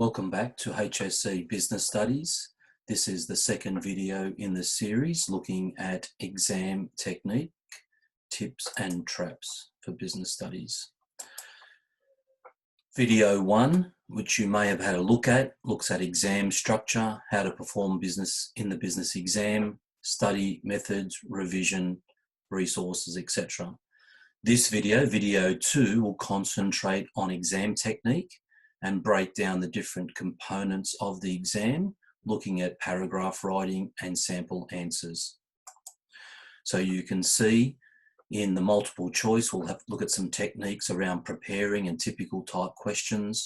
Welcome back to HSC Business Studies. This is the second video in the series looking at exam technique, tips and traps for business studies. Video 1, which you may have had a look at, looks at exam structure, how to perform business in the business exam, study methods, revision, resources, etc. This video, video 2, will concentrate on exam technique and break down the different components of the exam, looking at paragraph writing and sample answers. So you can see in the multiple choice, we'll have to look at some techniques around preparing and typical type questions.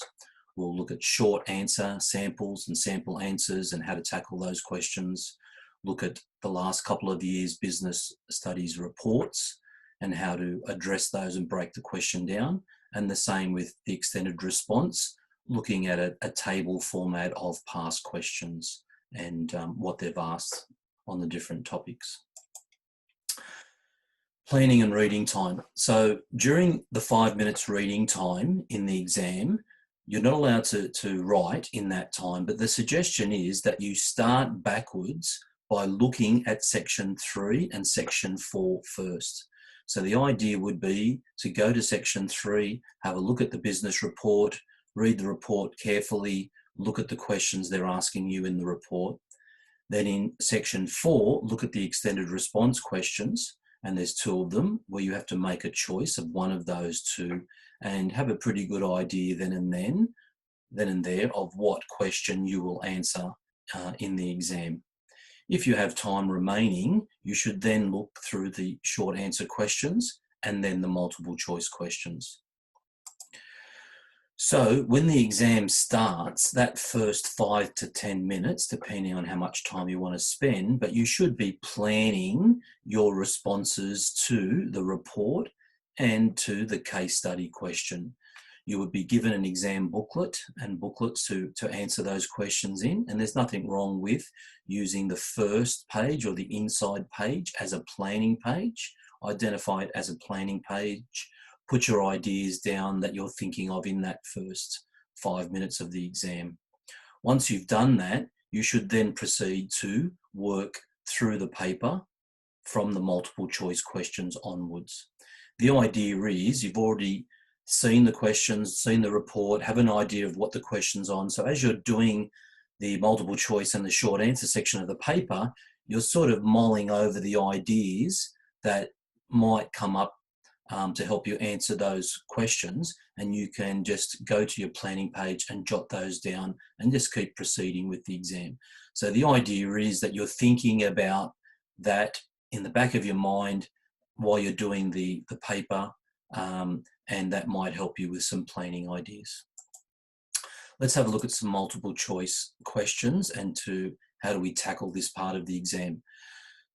We'll look at short answer samples and sample answers and how to tackle those questions. Look at the last couple of years' business studies reports and how to address those and break the question down. And the same with the extended response, looking at a table format of past questions and what they've asked on the different topics. Planning and reading time. So during the 5 minutes reading time in the exam, you're not allowed to write in that time, but the suggestion is that you start backwards by looking at section 3 and section 4 first. So the idea would be to go to section 3, have a look at the business report, read the report carefully, look at the questions they're asking you in the report. Then in section 4, look at the extended response questions, and there's 2 of them where you have to make a choice of one of those 2 and have a pretty good idea then and there of what question you will answer in the exam. If you have time remaining, you should then look through the short answer questions and then the multiple choice questions. So when the exam starts, that first 5 to 10 minutes, depending on how much time you want to spend, but you should be planning your responses to the report and to the case study question. You would be given an exam booklet and booklets to answer those questions in, and there's nothing wrong with using the first page or the inside page as a planning page. Identify it as a planning page. Put your ideas down that you're thinking of in that first 5 minutes of the exam. Once you've done that, you should then proceed to work through the paper from the multiple choice questions onwards. The idea is you've already seen the questions, seen the report, have an idea of what the question's on. So as you're doing the multiple choice and the short answer section of the paper, you're sort of mulling over the ideas that might come up to help you answer those questions, and you can just go to your planning page and jot those down and just keep proceeding with the exam. So the idea is that you're thinking about that in the back of your mind while you're doing the paper, and that might help you with some planning ideas. Let's have a look at some multiple choice questions and to how do we tackle this part of the exam.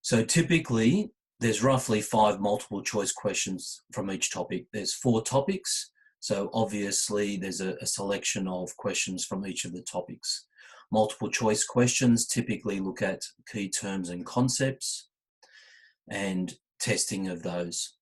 So typically, there's roughly 5 multiple choice questions from each topic. There's 4 topics, so obviously there's a selection of questions from each of the topics. Multiple choice questions typically look at key terms and concepts and testing of those.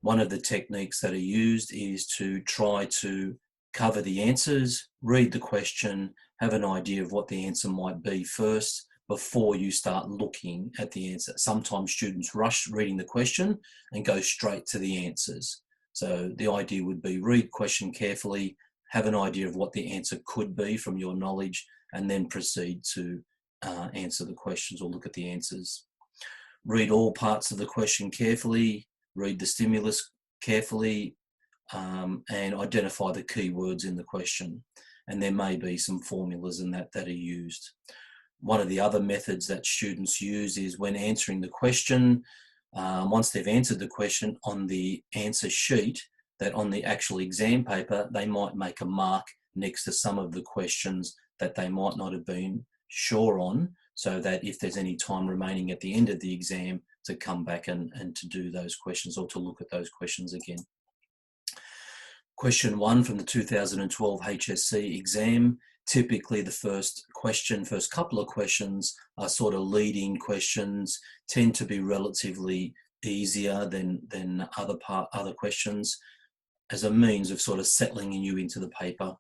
One of the techniques that are used is to try to cover the answers, read the question, have an idea of what the answer might be first, before you start looking at the answer. Sometimes students rush reading the question and go straight to the answers. So the idea would be read question carefully, have an idea of what the answer could be from your knowledge, and then proceed to answer the questions or look at the answers. Read all parts of the question carefully, read the stimulus carefully, and identify the key words in the question. And there may be some formulas in that are used. One of the other methods that students use is when answering the question, once they've answered the question on the answer sheet, that on the actual exam paper, they might make a mark next to some of the questions that they might not have been sure on, so that if there's any time remaining at the end of the exam to come back and to do those questions or to look at those questions again. Question 1 from the 2012 HSC exam. Typically the first couple of questions are sort of leading questions, tend to be relatively easier than other questions as a means of sort of settling you into the paper.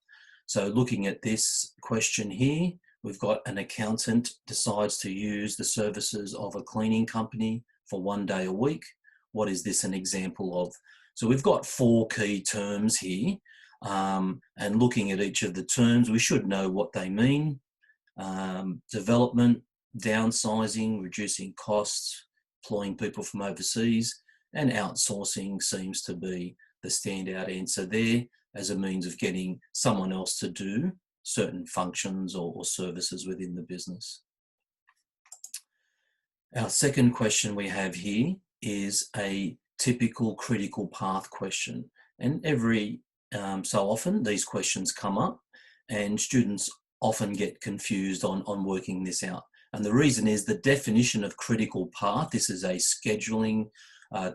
So looking at this question here, we've got an accountant decides to use the services of a cleaning company for 1 day a week. What is this an example of? So we've got 4 key terms here, and looking at each of the terms, we should know what they mean. Development, downsizing, reducing costs, employing people from overseas, and outsourcing seems to be the standout answer there as a means of getting someone else to do certain functions or services within the business. Our second question we have here is a typical critical path question. And every so often these questions come up and students often get confused on working this out. And the reason is the definition of critical path. This is a scheduling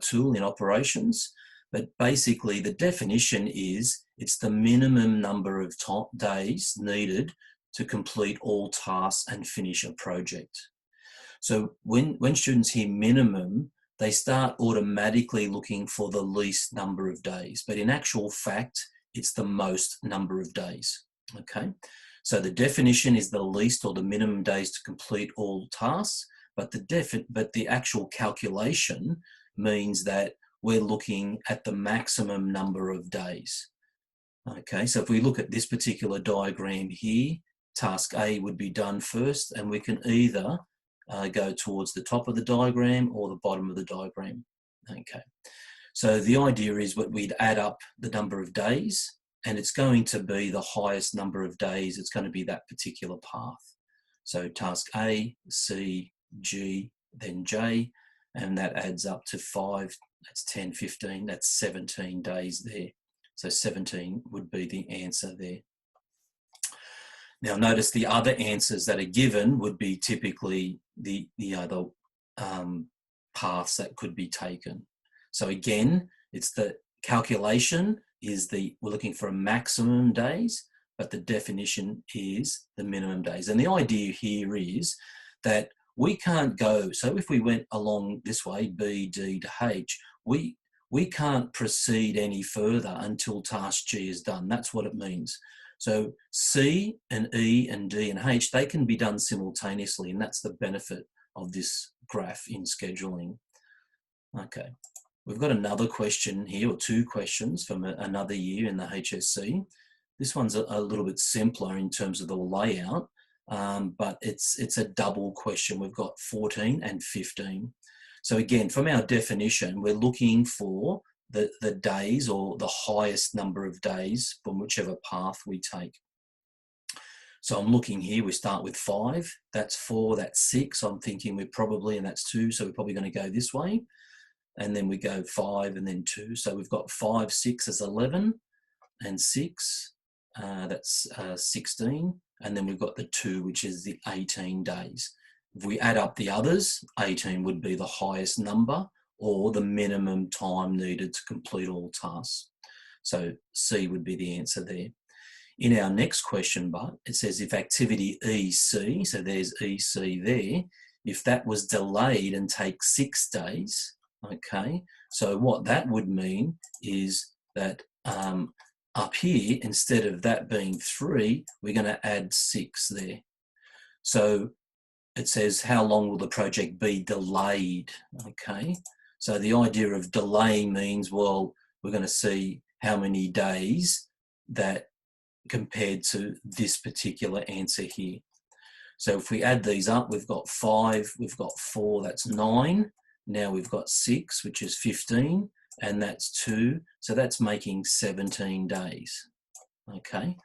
tool in operations, but basically the definition is it's the minimum number of days needed to complete all tasks and finish a project. So when students hear minimum, they start automatically looking for the least number of days, but in actual fact, it's the most number of days, okay? So the definition is the least or the minimum days to complete all tasks, but the actual calculation means that we're looking at the maximum number of days. Okay, so if we look at this particular diagram here, task A would be done first, and we can either go towards the top of the diagram or the bottom of the diagram. Okay, so the idea is that we'd add up the number of days, and it's going to be the highest number of days, it's going to be that particular path. So task A, C, G, then J, and that adds up to 5, that's 10, 15, that's 17 days there. So 17 would be the answer there. Now notice the other answers that are given would be typically the other paths that could be taken. So again, it's the calculation is we're looking for a maximum days, but the definition is the minimum days. And the idea here is that we can't go, so if we went along this way, B, D to H, we can't proceed any further until task G is done. That's what it means. So C and E and D and H, they can be done simultaneously, and that's the benefit of this graph in scheduling. Okay, we've got another question here, or 2 questions from another year in the HSC. This one's a little bit simpler in terms of the layout, but it's a double question. We've got 14 and 15. So again, from our definition, we're looking for the days or the highest number of days from whichever path we take. So I'm looking here, we start with 5, that's 4, that's 6. I'm thinking we're probably, and that's 2, so we're probably going to go this way. And then we go 5 and then 2. So we've got 5, 6 is 11, and 6, that's 16. And then we've got the 2, which is the 18 days. If we add up the others, 18 would be the highest number or the minimum time needed to complete all tasks. So C would be the answer there. In our next question, but it says if activity EC, so there's EC there, if that was delayed and takes 6 days, okay, so what that would mean is that up here, instead of that being 3, we're going to add 6 there. So it says, how long will the project be delayed? Okay, so the idea of delay means, well, we're going to see how many days that compared to this particular answer here. So if we add these up, we've got 5, we've got 4, that's 9. Now we've got 6, which is 15, and that's 2. So that's making 17 days. Okay.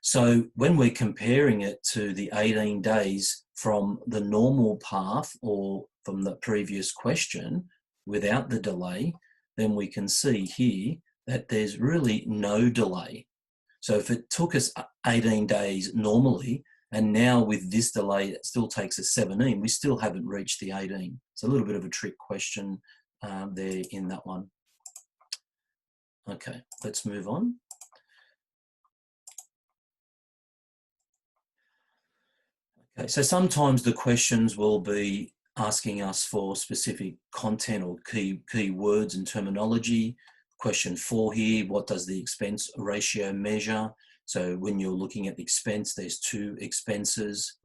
So when we're comparing it to the 18 days from the normal path or from the previous question without the delay, then we can see here that there's really no delay. So if it took us 18 days normally, and now with this delay, it still takes us 17, we still haven't reached the 18. It's a little bit of a trick question there in that one. Okay, let's move on. Okay, so sometimes the questions will be asking us for specific content or key words and terminology. Question 4 here, what does the expense ratio measure? So when you're looking at the expense, there's two ratios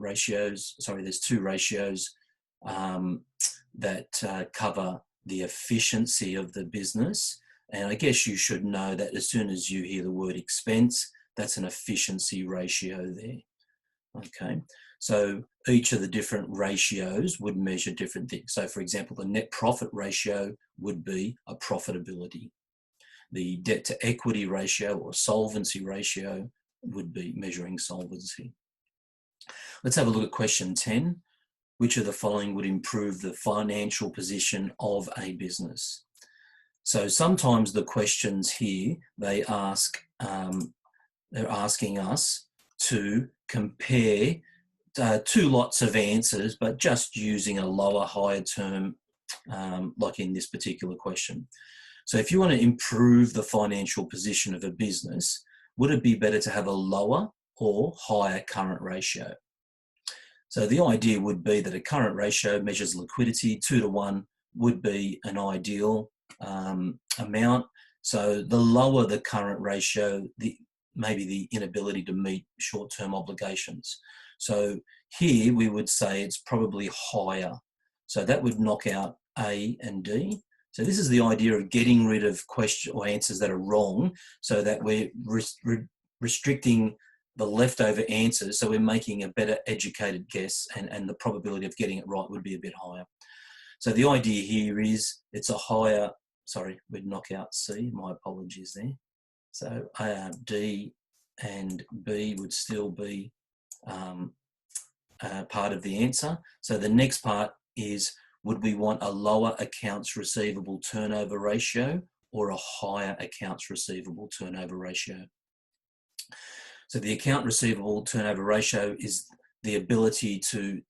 that cover the efficiency of the business. And I guess you should know that as soon as you hear the word expense, that's an efficiency ratio there. Okay, so each of the different ratios would measure different things. So for example, the net profit ratio would be a profitability. The debt to equity ratio or solvency ratio would be measuring solvency. Let's have a look at question 10. Which of the following would improve the financial position of a business? So sometimes the questions here, they're asking us to compare two lots of answers, but just using a lower, higher term, like in this particular question. So if you want to improve the financial position of a business, would it be better to have a lower or higher current ratio? So the idea would be that a current ratio measures liquidity. 2 to 1 would be an ideal amount. So the lower the current ratio, maybe the inability to meet short-term obligations. So here we would say it's probably higher. So that would knock out A and D. So this is the idea of getting rid of questions or answers that are wrong, so that we're restricting the leftover answers, so we're making a better educated guess, and the probability of getting it right would be a bit higher. So the idea here is it's a higher, sorry, we'd knock out C, my apologies there. So D and B would still be part of the answer. So the next part is, would we want a lower accounts receivable turnover ratio or a higher accounts receivable turnover ratio? So the account receivable turnover ratio is the ability to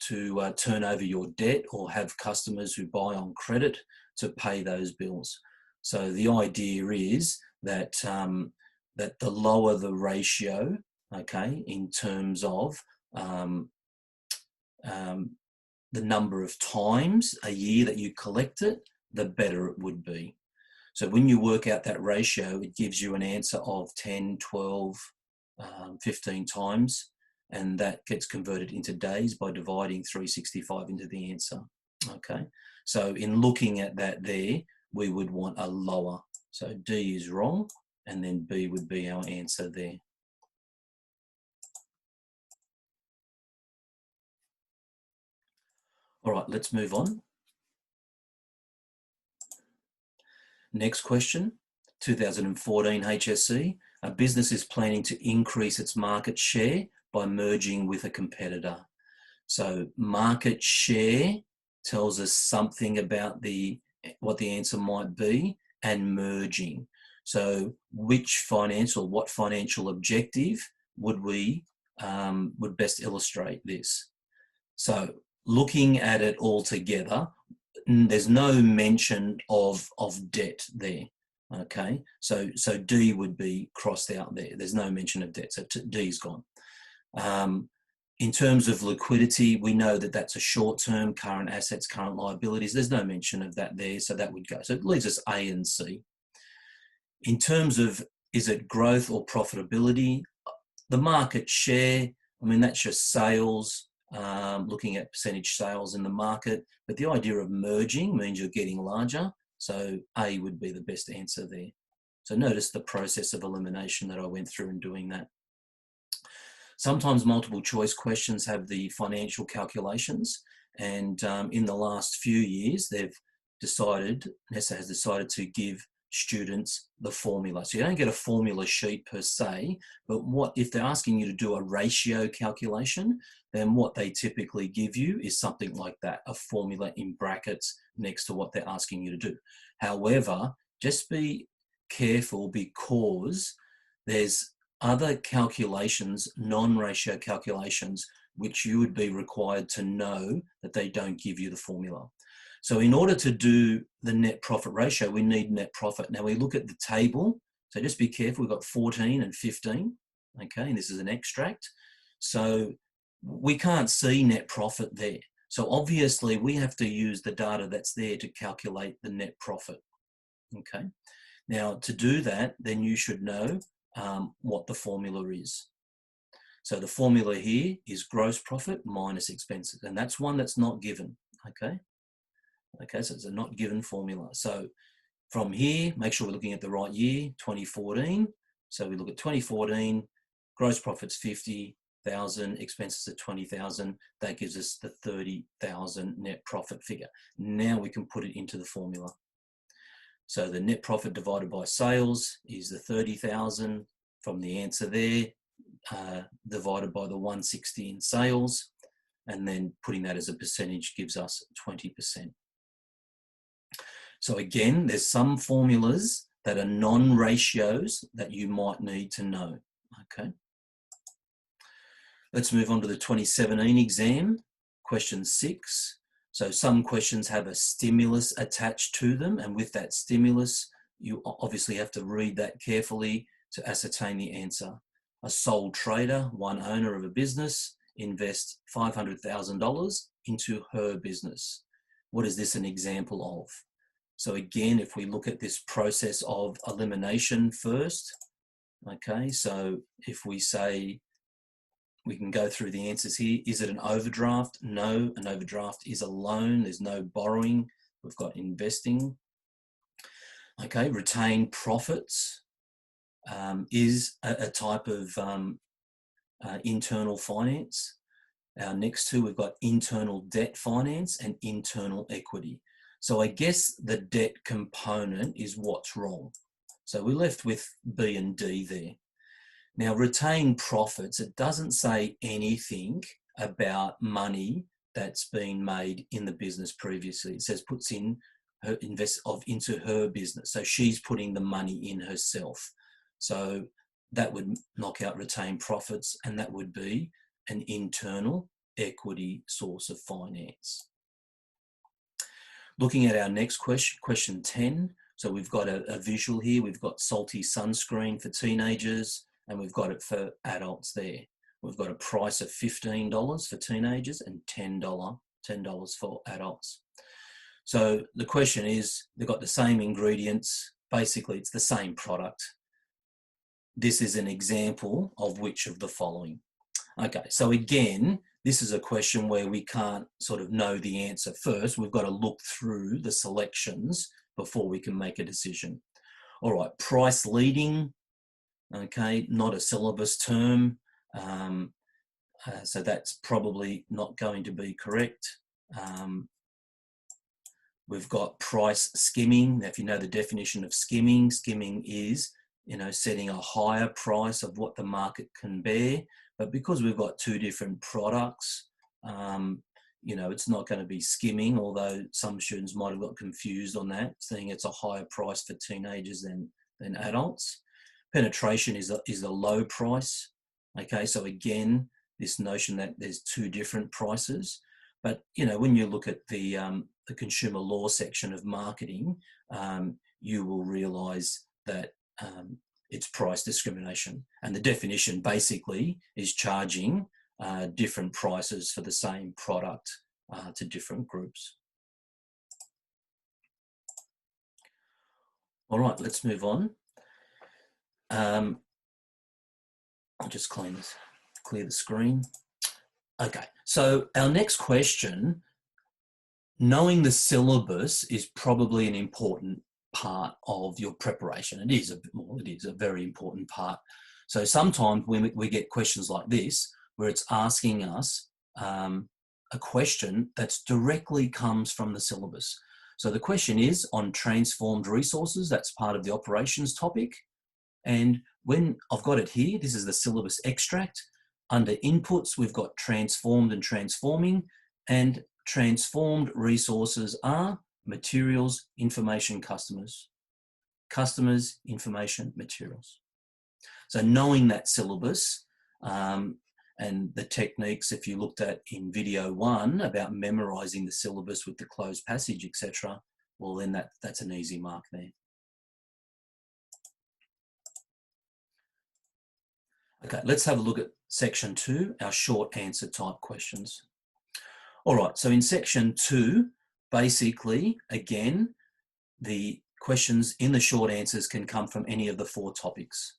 turn over your debt or have customers who buy on credit to pay those bills. So the idea is that that the lower the ratio, okay, in terms of the number of times a year that you collect it, the better it would be. So when you work out that ratio, it gives you an answer of 10, 12, 15 times, and that gets converted into days by dividing 365 into the answer. Okay, so in looking at that there, we would want a lower. So D is wrong, and then B would be our answer there. All right, let's move on. Next question, 2014 HSC. A business is planning to increase its market share by merging with a competitor. So market share tells us something about what the answer might be, and merging. So what financial objective would best illustrate this? So looking at it all together, there's no mention of debt there. Okay, so D would be crossed out there. There's no mention of debt, so D's gone. In terms of liquidity, we know that that's a short-term, current assets, current liabilities. There's no mention of that there, so that would go. So it leaves us A and C. In terms of, is it growth or profitability? The market share, I mean, that's just sales, looking at percentage sales in the market, but the idea of merging means you're getting larger. So A would be the best answer there. So notice the process of elimination that I went through in doing that. Sometimes multiple choice questions have the financial calculations, and in the last few years, NESA has decided to give students the formula. So you don't get a formula sheet per se, but if they're asking you to do a ratio calculation, then what they typically give you is something like that, a formula in brackets next to what they're asking you to do. However, just be careful, because there's other calculations, non-ratio calculations, which you would be required to know that they don't give you the formula. So in order to do the net profit ratio, we need net profit. Now we look at the table, so just be careful. We've got 14 and 15, okay, and this is an extract. So we can't see net profit there. So obviously we have to use the data that's there to calculate the net profit, okay? Now to do that, then you should know what the formula is. So the formula here is gross profit minus expenses, and that's one that's not given, okay? Okay, so it's a not given formula. So from here, make sure we're looking at the right year, 2014. So we look at 2014, gross profit's 50,000, expenses at 20,000. That gives us the 30,000 net profit figure. Now we can put it into the formula. So the net profit divided by sales is the 30,000 from the answer there, divided by the 160 in sales, and then putting that as a percentage gives us 20%. So again, there's some formulas that are non-ratios that you might need to know, okay? Let's move on to the 2017 exam, question 6. So some questions have a stimulus attached to them, and with that stimulus, you obviously have to read that carefully to ascertain the answer. A sole trader, one owner of a business, invests $500,000 into her business. What is this an example of? So again, if we look at this process of elimination first, okay, so if we say, we can go through the answers here. Is it an overdraft? No, an overdraft is a loan. There's no borrowing. We've got investing. Okay, retained profits is a type of internal finance. Our next two, we've got internal debt finance and internal equity. So I guess the debt component is what's wrong. So we're left with B and D there. Now, retained profits, it doesn't say anything about money that's been made in the business previously. It says puts in her into her business. So she's putting the money in herself. So that would knock out retained profits, and that would be an internal equity source of finance. Looking at our next question, question 10. So we've got a visual here. We've got salty sunscreen for teenagers, and we've got it for adults there. We've got a price of $15 for teenagers and $10 for adults. So the question is, they've got the same ingredients. Basically, it's the same product. This is an example of which of the following. Okay, so again, this is a question where we can't sort of know the answer first. We've got to look through the selections before we can make a decision. All right, price leading, okay, not a syllabus term. So that's probably not going to be correct. We've got price skimming. Now, if you know the definition of skimming, skimming is, setting a higher price of what the market can bear. But because we've got two different products, it's not going to be skimming, although some students might have got confused on that, saying it's a higher price for teenagers than adults. Penetration is a low price. Okay, so again, this notion that there's two different prices. But, when you look at the consumer law section of marketing, you will realise that it's price discrimination. And the definition basically is charging different prices for the same product to different groups. All right, let's move on. I'll just clear the screen. Okay, so our next question, knowing the syllabus is probably an important part of your preparation. It is a very important part. So sometimes when we get questions like this, where it's asking us a question that's directly comes from the syllabus. So the question is on transformed resources. That's part of the operations topic. And when I've got it here, this is the syllabus extract. Under inputs, we've got transformed and transforming, and transformed resources are materials, information, customers. Customers, information, materials. So knowing that syllabus and the techniques, if you looked at in video 1 about memorizing the syllabus with the closed passage, etc., well, then that's an easy mark there. Okay, let's have a look at section 2, our short answer type questions. All right, so in section 2, basically, again, the questions in the short answers can come from any of the 4 topics.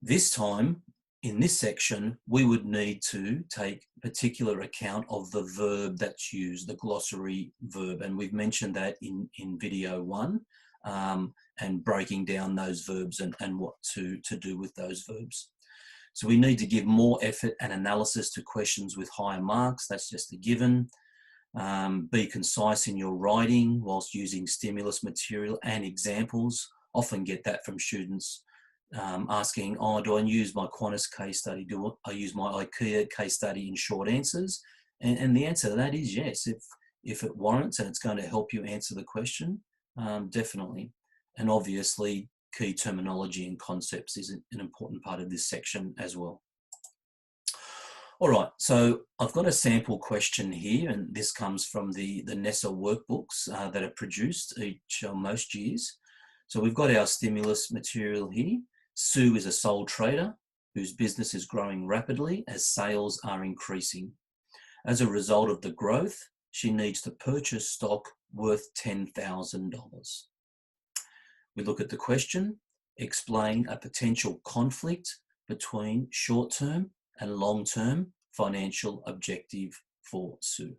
This time, in this section, we would need to take particular account of the verb that's used, the glossary verb, and we've mentioned that in video 1, and breaking down those verbs and what to do with those verbs. So we need to give more effort and analysis to questions with higher marks. That's just a given. Be concise in your writing whilst using stimulus material and examples. Often get that from students asking, oh, do I use my Qantas case study? Do I use my IKEA case study in short answers? And the answer to that is yes. If it warrants and it's going to help you answer the question, definitely. And obviously, key terminology and concepts is an important part of this section as well. All right, so I've got a sample question here, and this comes from the NESA workbooks that are produced most years. So we've got our stimulus material here. Sue is a sole trader whose business is growing rapidly as sales are increasing. As a result of the growth, she needs to purchase stock worth $10,000. We look at the question, explain a potential conflict between short-term and long-term financial objective for Sue.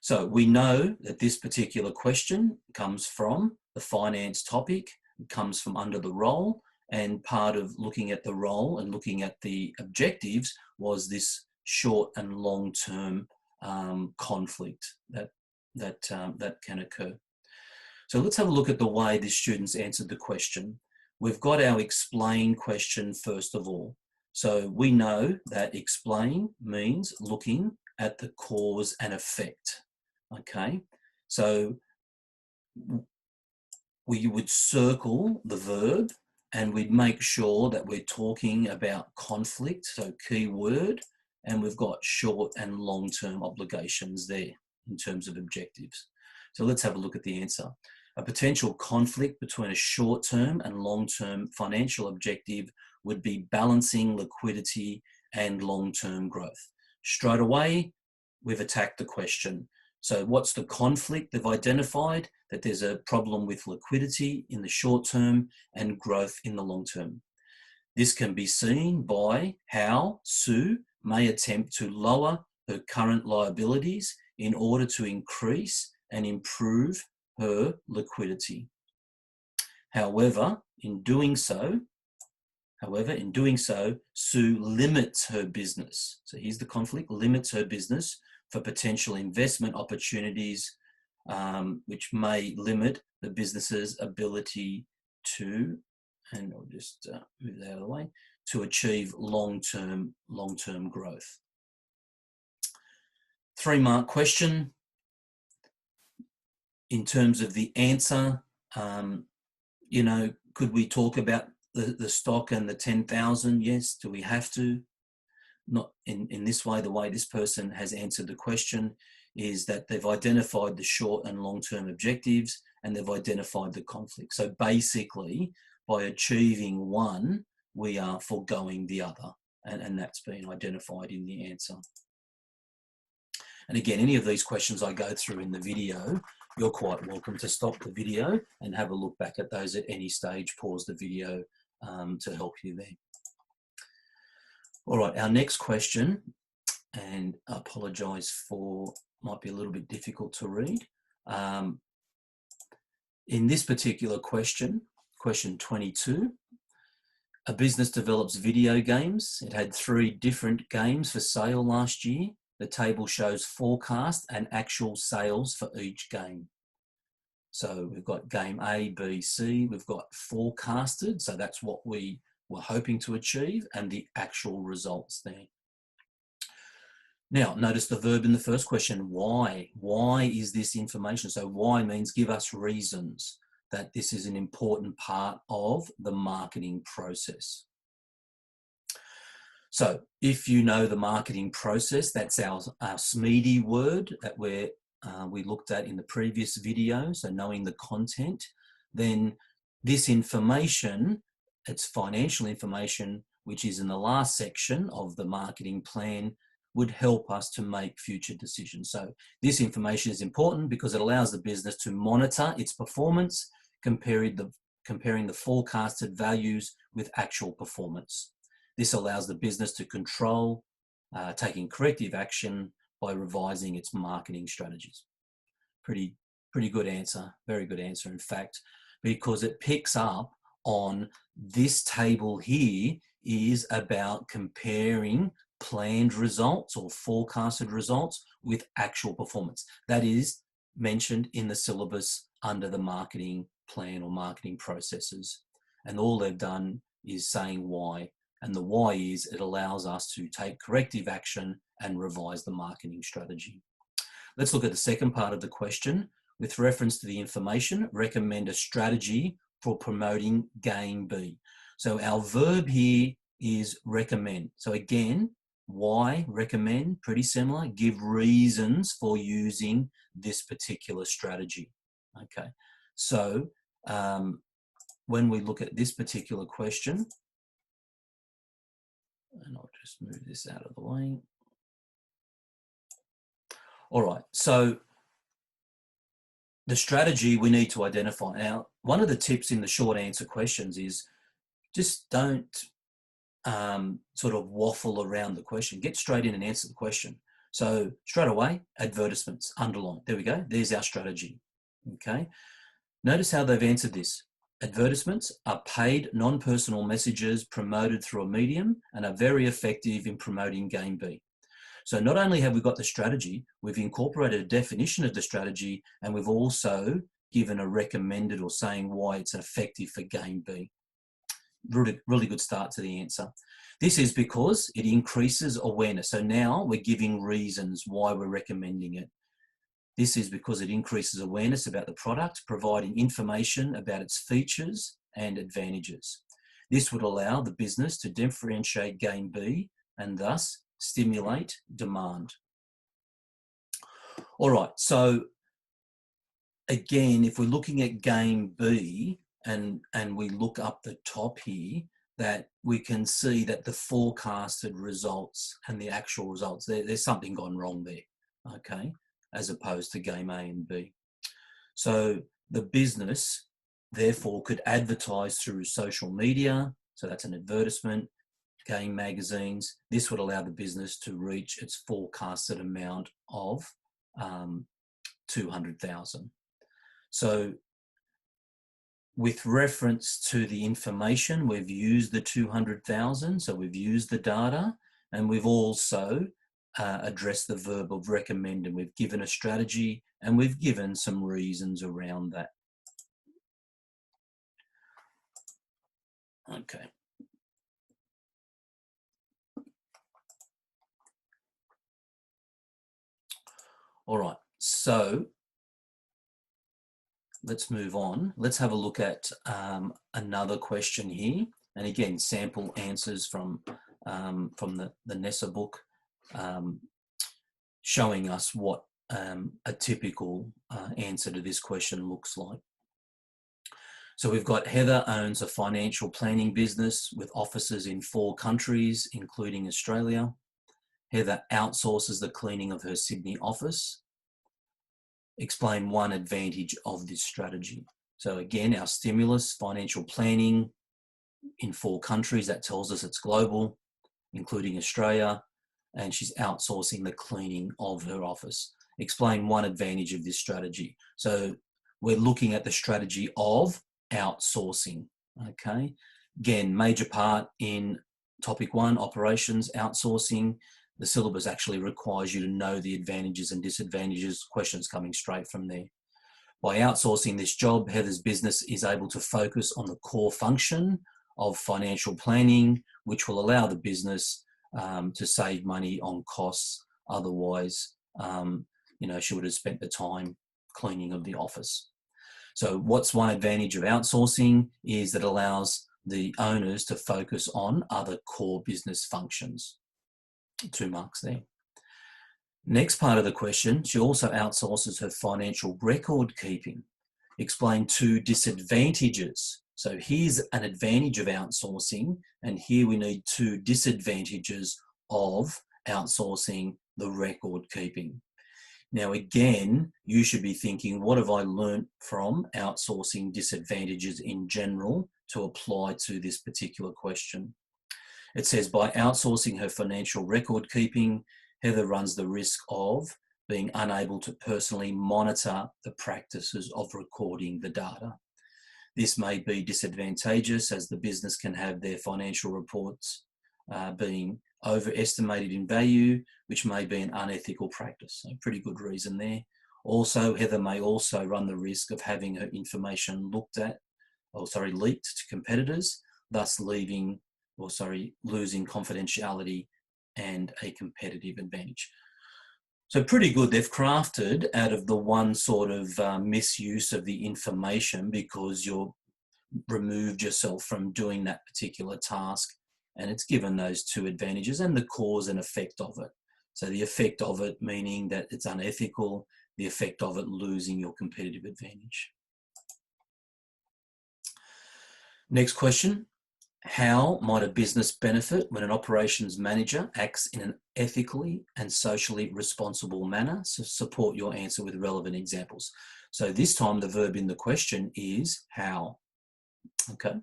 So we know that this particular question comes from the finance topic, it comes from under the role, and part of looking at the role and looking at the objectives was this short and long-term conflict that can occur. So let's have a look at the way the students answered the question. We've got our explain question first of all. So we know that explain means looking at the cause and effect, okay? So we would circle the verb and we'd make sure that we're talking about conflict, so key word, and we've got short and long-term obligations there in terms of objectives. So let's have a look at the answer. A potential conflict between a short-term and long-term financial objective would be balancing liquidity and long-term growth. Straight away, we've attacked the question. So what's the conflict they've identified? That there's a problem with liquidity in the short term and growth in the long term. This can be seen by how Sue may attempt to lower her current liabilities in order to increase and improve her liquidity. However, in doing so, Sue limits her business. So here's the conflict, limits her business for potential investment opportunities, which may limit the business's ability to, and I'll just move that out of the way, to achieve long-term growth. 3-mark question. In terms of the answer, could we talk about the stock and the 10,000? Yes. Do we have to? Not in this way. The way this person has answered the question is that they've identified the short and long-term objectives and they've identified the conflict. So basically, by achieving one, we are foregoing the other, and that's been identified in the answer. And again, any of these questions I go through in the video, you're quite welcome to stop the video and have a look back at those at any stage. Pause the video to help you there. All right, our next question, and I apologise for, might be a little bit difficult to read. In this particular question, question 22, a business develops video games. It had 3 different games for sale last year. The table shows forecast and actual sales for each game. So we've got game A, B, C. We've got forecasted, so that's what we were hoping to achieve, and the actual results there. Now, notice the verb in the first question, why? Why is this information? So why means give us reasons that this is an important part of the marketing process. So if you know the marketing process, that's our SMEDI word that we looked at in the previous video, so knowing the content, then this information, it's financial information, which is in the last section of the marketing plan, would help us to make future decisions. So this information is important because it allows the business to monitor its performance, comparing the forecasted values with actual performance. This allows the business to control taking corrective action by revising its marketing strategies. Pretty good answer, very good answer, in fact, because it picks up on this table here is about comparing planned results or forecasted results with actual performance. That is mentioned in the syllabus under the marketing plan or marketing processes. And all they've done is saying why. And the why is it allows us to take corrective action and revise the marketing strategy. Let's look at the second part of the question. With reference to the information, recommend a strategy for promoting Game B. So our verb here is recommend. So again, why recommend? Pretty similar. Give reasons for using this particular strategy. Okay, so when we look at this particular question, and I'll just move this out of the way. All right, so the strategy we need to identify. Now, one of the tips in the short answer questions is just don't sort of waffle around the question. Get straight in and answer the question. So straight away, advertisements, underline. There we go. There's our strategy. Okay. Notice how they've answered this. Advertisements are paid non-personal messages promoted through a medium and are very effective in promoting Game B. So not only have we got the strategy, we've incorporated a definition of the strategy, and we've also given a recommended or saying why it's effective for Game B. Really good start to the answer. This is because it increases awareness. So now we're giving reasons why we're recommending it. This is because it increases awareness about the product, providing information about its features and advantages. This would allow the business to differentiate Game B and thus stimulate demand. All right, so again, if we're looking at Game B and we look up the top here, that we can see that the forecasted results and the actual results, there's something gone wrong there, okay, as opposed to Game A and B. So the business, therefore, could advertise through social media, so that's an advertisement, game magazines. This would allow the business to reach its forecasted amount of 200,000. So with reference to the information, we've used the 200,000, so we've used the data, and we've also addressed the verb of recommend, and we've given a strategy and we've given some reasons around that. Okay. All right, so let's move on. Let's have a look at another question here. And again, sample answers from the Nessa book, showing us what a typical answer to this question looks like. So we've got Heather owns a financial planning business with offices in 4 countries, including Australia. Heather outsources the cleaning of her Sydney office. Explain one advantage of this strategy. So again, our stimulus, financial planning in 4 countries, that tells us it's global, including Australia, and she's outsourcing the cleaning of her office. Explain one advantage of this strategy. So we're looking at the strategy of outsourcing, okay? Again, major part in topic 1, operations, outsourcing. The syllabus actually requires you to know the advantages and disadvantages, questions coming straight from there. By outsourcing this job, Heather's business is able to focus on the core function of financial planning, which will allow the business to save money on costs. Otherwise, she would have spent the time cleaning of the office. So what's one advantage of outsourcing is that it allows the owners to focus on other core business functions. 2 marks there. Next part of the question, she also outsources her financial record keeping. Explain 2 disadvantages. So here's an advantage of outsourcing, and here we need 2 disadvantages of outsourcing the record keeping. Now, again, you should be thinking, what have I learnt from outsourcing disadvantages in general to apply to this particular question? It says, by outsourcing her financial record keeping, Heather runs the risk of being unable to personally monitor the practices of recording the data. This may be disadvantageous as the business can have their financial reports being overestimated in value, which may be an unethical practice. So pretty good reason there. Also, Heather may also run the risk of having her information leaked to competitors, thus losing confidentiality and a competitive advantage. So pretty good. They've crafted out of the one sort of misuse of the information because you're removed yourself from doing that particular task, and it's given those two advantages and the cause and effect of it. So the effect of it meaning that it's unethical, the effect of it losing your competitive advantage. Next question. How might a business benefit when an operations manager acts in an ethically and socially responsible manner? So support your answer with relevant examples. So this time the verb in the question is how. Okay,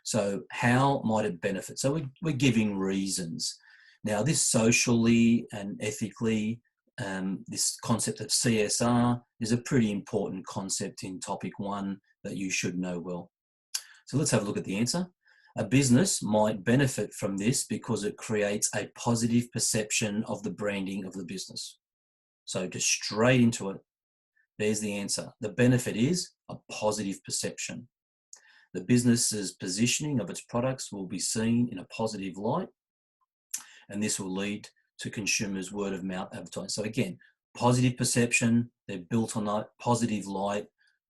so how might it benefit? So we're giving reasons. Now this socially and ethically, this concept of CSR is a pretty important concept in topic 1 that you should know well. So let's have a look at the answer. A business might benefit from this because it creates a positive perception of the branding of the business. So just straight into it, there's the answer. The benefit is a positive perception. The business's positioning of its products will be seen in a positive light, and this will lead to consumers' word of mouth advertising. So again, positive perception, they're built on that positive light,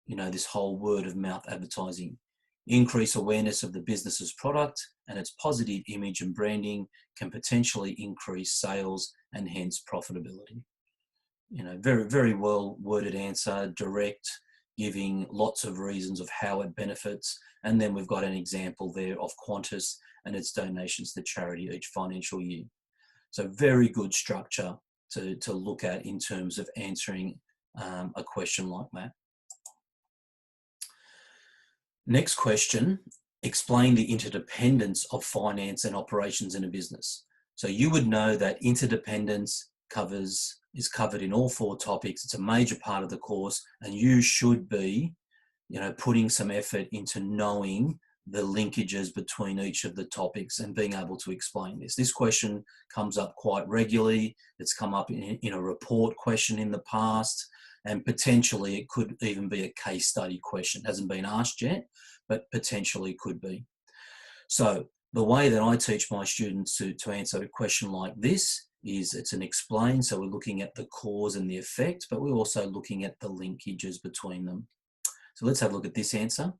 this whole word of mouth advertising. Increase awareness of the business's product and its positive image and branding can potentially increase sales and hence profitability. Very, very well worded answer, direct, giving lots of reasons of how it benefits. And then we've got an example there of Qantas and its donations to charity each financial year. So very good structure to look at in terms of answering a question like that. Next question, explain the interdependence of finance and operations in a business. So you would know that interdependence is covered in all 4 topics. It's a major part of the course, and you should be, putting some effort into knowing the linkages between each of the topics and being able to explain this. This question comes up quite regularly. It's come up in a report question in the past, and potentially it could even be a case study question. It hasn't been asked yet, but potentially could be. So the way that I teach my students to answer a question like this is it's an explain. So we're looking at the cause and the effect, but we're also looking at the linkages between them. So let's have a look at this answer.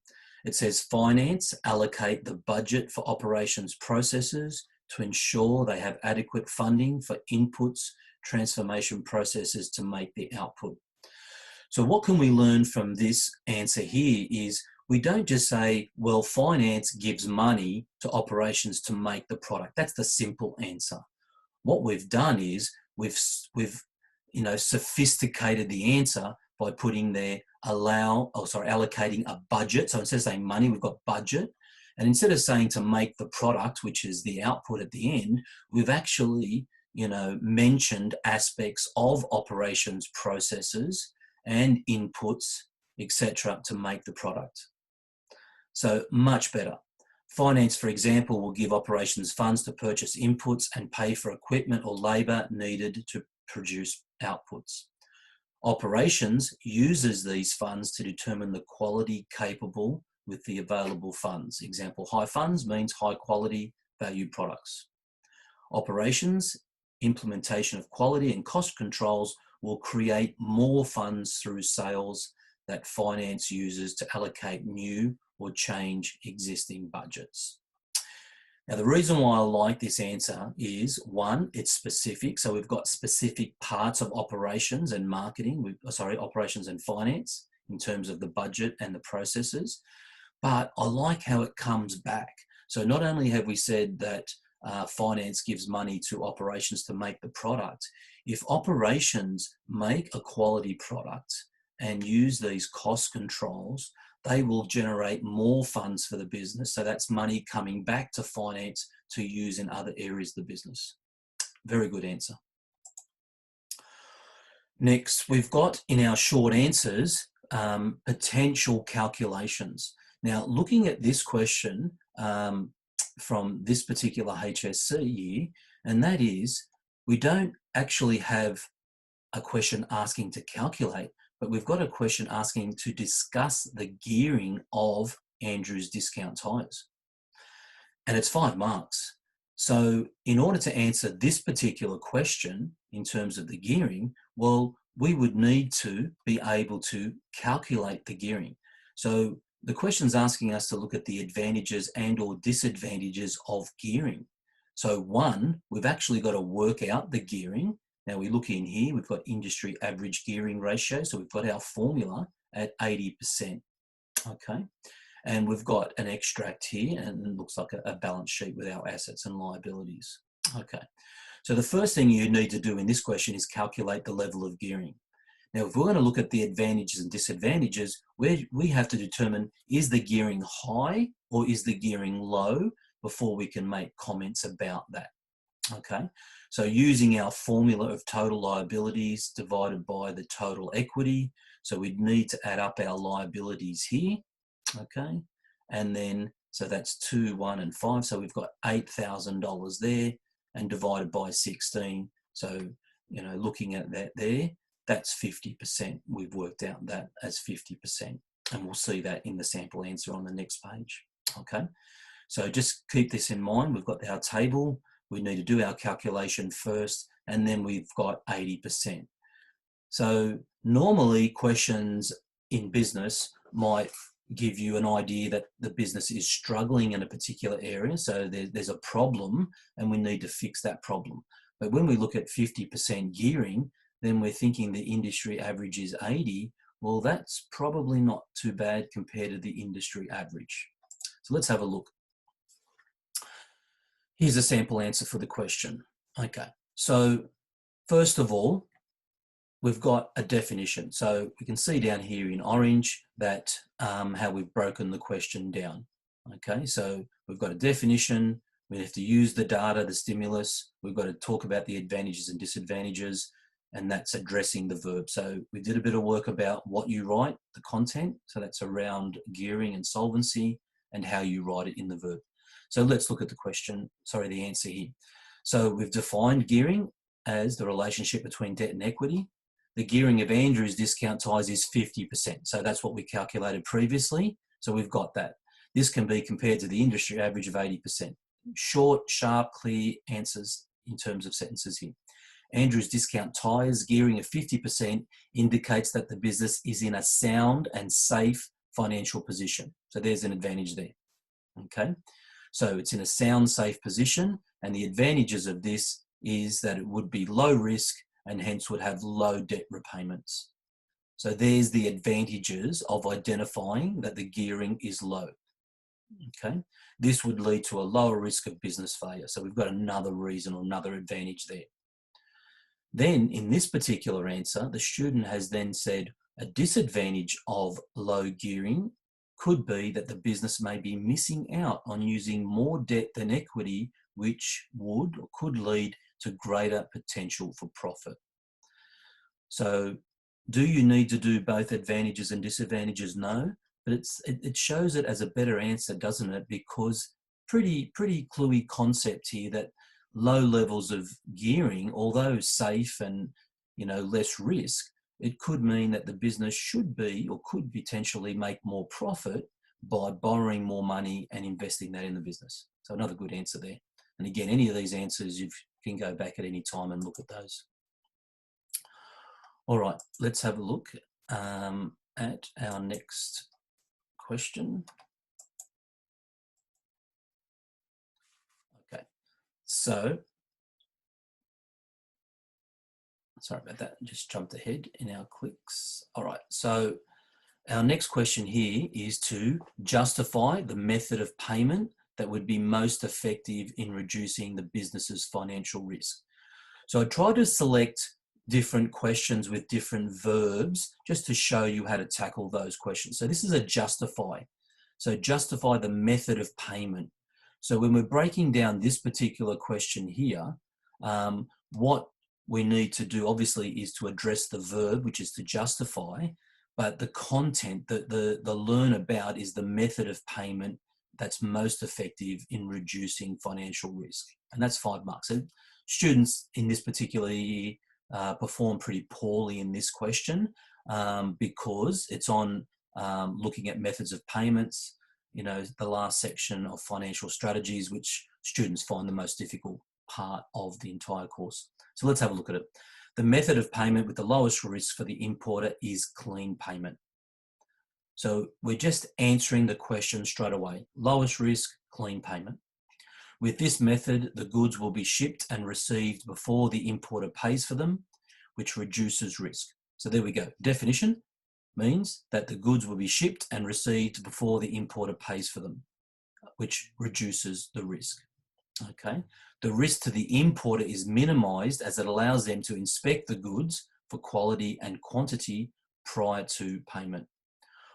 It says finance allocate the budget for operations processes to ensure they have adequate funding for inputs, transformation processes to make the output. So what can we learn from this answer here is we don't just say, well, finance gives money to operations to make the product. That's the simple answer. What we've done is we've sophisticated the answer by putting there allocating a budget. So instead of saying money, we've got budget. And instead of saying to make the product, which is the output at the end, we've actually, mentioned aspects of operations processes and inputs, etc., to make the product. So much better. Finance, for example, will give operations funds to purchase inputs and pay for equipment or labour needed to produce outputs. Operations uses these funds to determine the quality capable with the available funds. Example, high funds means high quality valued products. Operations, implementation of quality and cost controls will create more funds through sales that finance uses to allocate new or change existing budgets. Now, the reason why I like this answer is, one, it's specific. So we've got specific parts of operations and marketing, operations and finance in terms of the budget and the processes. But I like how it comes back. So not only have we said that finance gives money to operations to make the product. If operations make a quality product and use these cost controls, they will generate more funds for the business. So that's money coming back to finance to use in other areas of the business. Very good answer. Next, we've got in our short answers, potential calculations. Now, looking at this question from this particular HSC year, and that is, we don't actually have a question asking to calculate, but we've got a question asking to discuss the gearing of Andrew's discount tyres. And it's 5 marks. So in order to answer this particular question in terms of the gearing, well, we would need to be able to calculate the gearing. So the question's asking us to look at the advantages and or disadvantages of gearing. So one, we've actually got to work out the gearing. Now we look in here, we've got industry average gearing ratio. So we've got our formula at 80%, okay? And we've got an extract here and it looks like a balance sheet with our assets and liabilities, okay? So the first thing you need to do in this question is calculate the level of gearing. Now, if we're going to look at the advantages and disadvantages, we have to determine, is the gearing high or is the gearing low before we can make comments about that, okay? So using our formula of total liabilities divided by the total equity, so we'd need to add up our liabilities here, okay? And then, so that's 2, 1 and 5, so we've got $8,000 there and divided by 16. So, you know, looking at that there, that's 50%. We've worked out that as 50%. And we'll see that in the sample answer on the next page, okay? So just keep this in mind. We've got our table. We need to do our calculation first, and then we've got 80%. So normally questions in business might give you an idea that the business is struggling in a particular area. So there's a problem and we need to fix that problem. But when we look at 50% gearing, then we're thinking the industry average is 80. Well, that's probably not too bad compared to the industry average. So let's have a look. Here's a sample answer for the question. Okay, so first of all, we've got a definition. So we can see down here in orange that how we've broken the question down. Okay, so we've got a definition. We have to use the data, the stimulus. We've got to talk about the advantages and disadvantages, and that's addressing the verb. So we did a bit of work about what you write, the content. So that's around gearing and solvency and how you write it in the verb. So let's look at the question, the answer here. So we've defined gearing as the relationship between debt and equity. The gearing of Andrew's discount ties is 50%. So that's what we calculated previously. So we've got that. This can be compared to the industry average of 80%. Short, sharp, clear answers in terms of sentences here. Andrew's discount tyres gearing of 50% indicates that the business is in a sound and safe financial position. So there's an advantage there, okay? So it's in a sound, safe position, and the advantages of this is that it would be low risk and hence would have low debt repayments. So there's the advantages of identifying that the gearing is low, okay? This would lead to a lower risk of business failure. So we've got another reason or another advantage there. Then in this particular answer, the student has then said a disadvantage of low gearing could be that the business may be missing out on using more debt than equity, which would or could lead to greater potential for profit. So do you need to do both advantages and disadvantages? No, but it shows it as a better answer, doesn't it? Because pretty cluey concept here that low levels of gearing, although safe and less risk, it could mean that the business should be or could potentially make more profit by borrowing more money and investing that in the business. So another good answer there. And again, any of these answers, you can go back at any time and look at those. All right, let's have a look at our next question. Okay, so sorry about that, just jumped ahead in our clicks. All right, so our next question here is to justify the method of payment that would be most effective in reducing the business's financial risk. So I try to select different questions with different verbs just to show you how to tackle those questions. So this is a justify. So justify the method of payment. So when we're breaking down this particular question here, what we need to do obviously is to address the verb, which is to justify, but the content, the learn about is the method of payment that's most effective in reducing financial risk. And that's 5 marks. So students in this particular year perform pretty poorly in this question because it's on looking at methods of payments, you know, the last section of financial strategies, which students find the most difficult part of the entire course. So let's have a look at it. The method of payment with the lowest risk for the importer is clean payment. So we're just answering the question straight away. Lowest risk, clean payment. With this method, the goods will be shipped and received before the importer pays for them, which reduces risk. So there we go. Definition means that the goods will be shipped and received before the importer pays for them, which reduces the risk. Okay. The risk to the importer is minimized as it allows them to inspect the goods for quality and quantity prior to payment.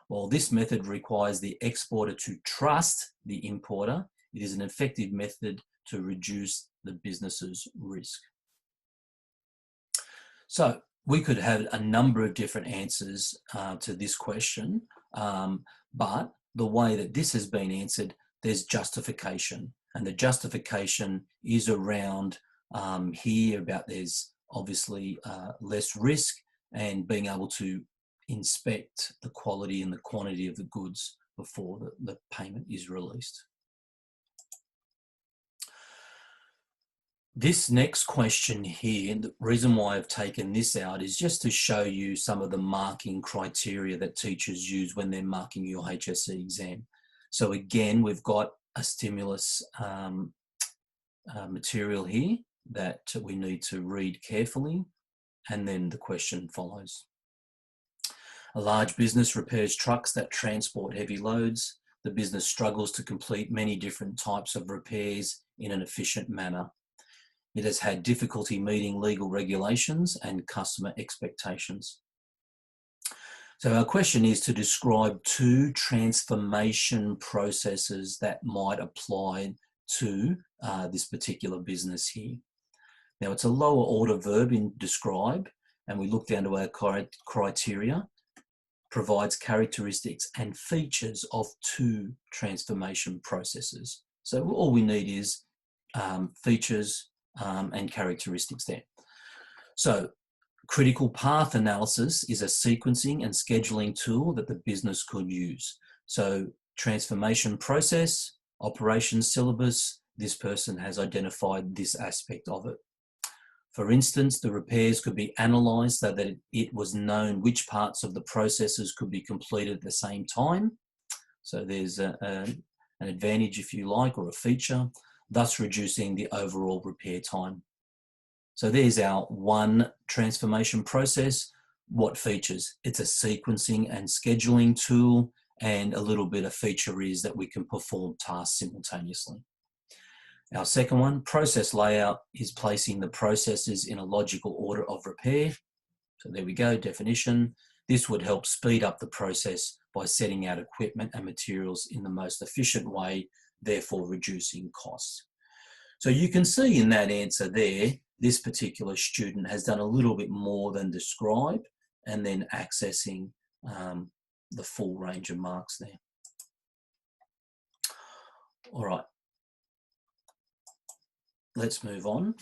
While this method requires the exporter to trust the importer, it is an effective method to reduce the business's risk. So we could have a number of different answers to this question, but the way that this has been answered, there's justification. And the justification is around here about there's obviously less risk and being able to inspect the quality and the quantity of the goods before the payment is released. This next question here, the reason why I've taken this out is just to show you some of the marking criteria that teachers use when they're marking your HSC exam. So again, we've got a stimulus material here that we need to read carefully, and then the question follows. A large business repairs trucks that transport heavy loads. The business struggles to complete many different types of repairs in an efficient manner. It has had difficulty meeting legal regulations and customer expectations. So our question is to describe 2 transformation processes that might apply to this particular business here. Now it's a lower order verb in describe, and we look down to our criteria, provides characteristics and features of 2 transformation processes. So all we need is features and characteristics there. So critical path analysis is a sequencing and scheduling tool that the business could use. So transformation process, operations syllabus, this person has identified this aspect of it. For instance, the repairs could be analysed so that it was known which parts of the processes could be completed at the same time. So there's an advantage, if you like, or a feature, thus reducing the overall repair time. So there's our 1 transformation process. What features? It's a sequencing and scheduling tool, and a little bit of feature is that we can perform tasks simultaneously. Our second one, process layout, is placing the processes in a logical order of repair. So there we go, definition. This would help speed up the process by setting out equipment and materials in the most efficient way, therefore reducing costs. So you can see in that answer there, this particular student has done a little bit more than describe and then accessing the full range of marks there. All right, let's move on.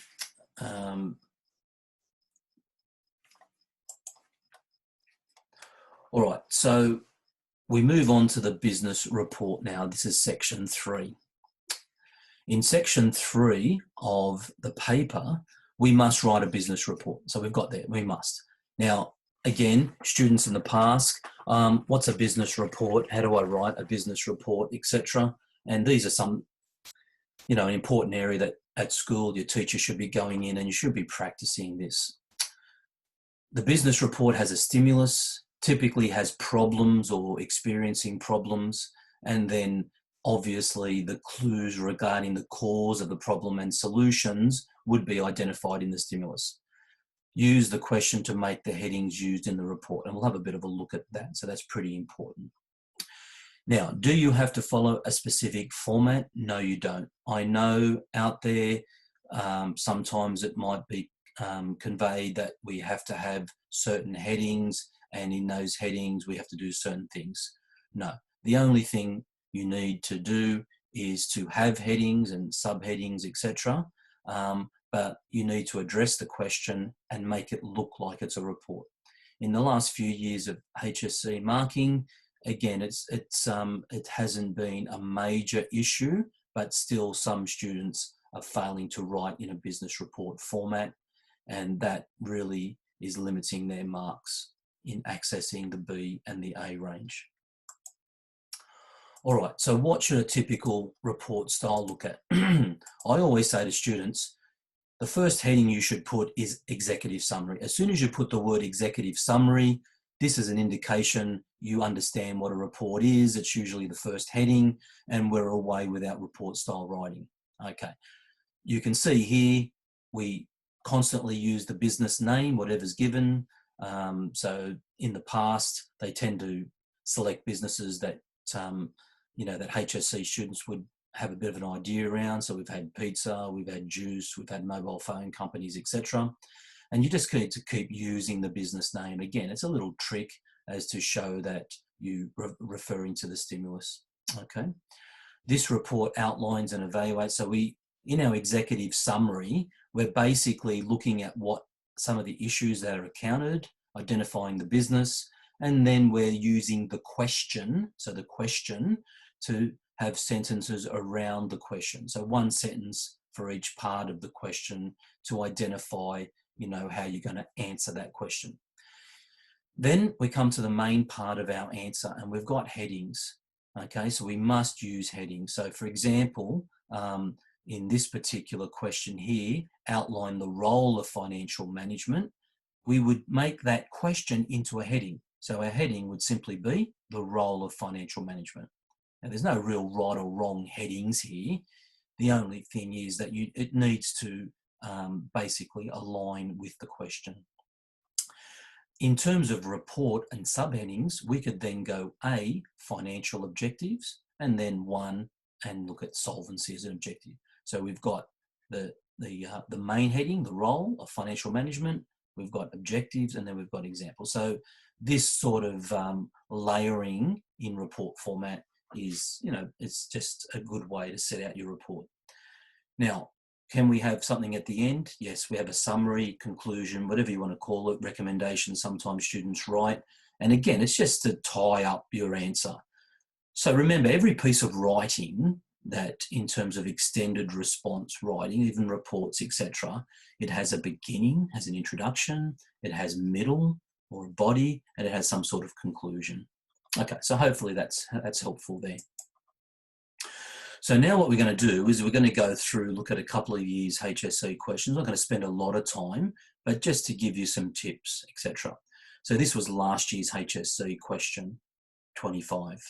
All right, so we move on to the business report now. This is section 3. In section 3 of the paper, we must write a business report. So we've got there, we must. Now, again, students in the past, what's a business report? How do I write a business report, etc.? And these are some, an important area that at school your teacher should be going in and you should be practicing this. The business report has a stimulus, typically has problems or experiencing problems, and then obviously the clues regarding the cause of the problem and solutions would be identified in the stimulus. Use the question to make the headings used in the report, and we'll have a bit of a look at that. So that's pretty important. Now, do you have to follow a specific format? No, you don't. I know out there, sometimes it might be conveyed that we have to have certain headings, and in those headings we have to do certain things. No, the only thing you need to do is to have headings and subheadings, etc. But you need to address the question and make it look like it's a report. In the last few years of HSC marking, again, it hasn't been a major issue, but still some students are failing to write in a business report format, and that really is limiting their marks in accessing the B and the A range. All right, so what should a typical report style look at? I always say to students, the first heading you should put is executive summary. As soon as you put the word executive summary, this is an indication you understand what a report is. It's usually the first heading, and we're away with our report style writing. Okay, you can see here we constantly use the business name, whatever's given. So in the past, they tend to select businesses that that HSC students would have a bit of an idea around. So we've had pizza, we've had juice, we've had mobile phone companies, etc. And you just need to keep using the business name. Again, it's a little trick as to show that you referring to the stimulus. Okay. This report outlines and evaluates. So in our executive summary, we're basically looking at what some of the issues that are accounted, identifying the business, and then we're using the question. So the question to have sentences around the question. So one sentence for each part of the question to identify, how you're going to answer that question. Then we come to the main part of our answer, and we've got headings. Okay, so we must use headings. So for example, in this particular question here, outline the role of financial management. We would make that question into a heading. So our heading would simply be the role of financial management. Now, there's no real right or wrong headings here. The only thing is that it needs to basically align with the question. In terms of report and subheadings, we could then go A, financial objectives, and then 1, and look at solvency as an objective. So we've got the main heading, the role of financial management, we've got objectives, and then we've got examples. So this sort of layering in report format is, it's just a good way to set out your report. Now, can we have something at the end? Yes, we have a summary, conclusion, whatever you want to call it, recommendation sometimes students write. And again, it's just to tie up your answer. So remember, every piece of writing that in terms of extended response writing, even reports, etc., it has a beginning, has an introduction, it has middle or a body, and it has some sort of conclusion. Okay, so hopefully that's helpful there. So now what we're going to do is we're going to go through, look at a couple of years HSC questions. I'm not going to spend a lot of time, but just to give you some tips, etc. So this was last year's HSC question 25.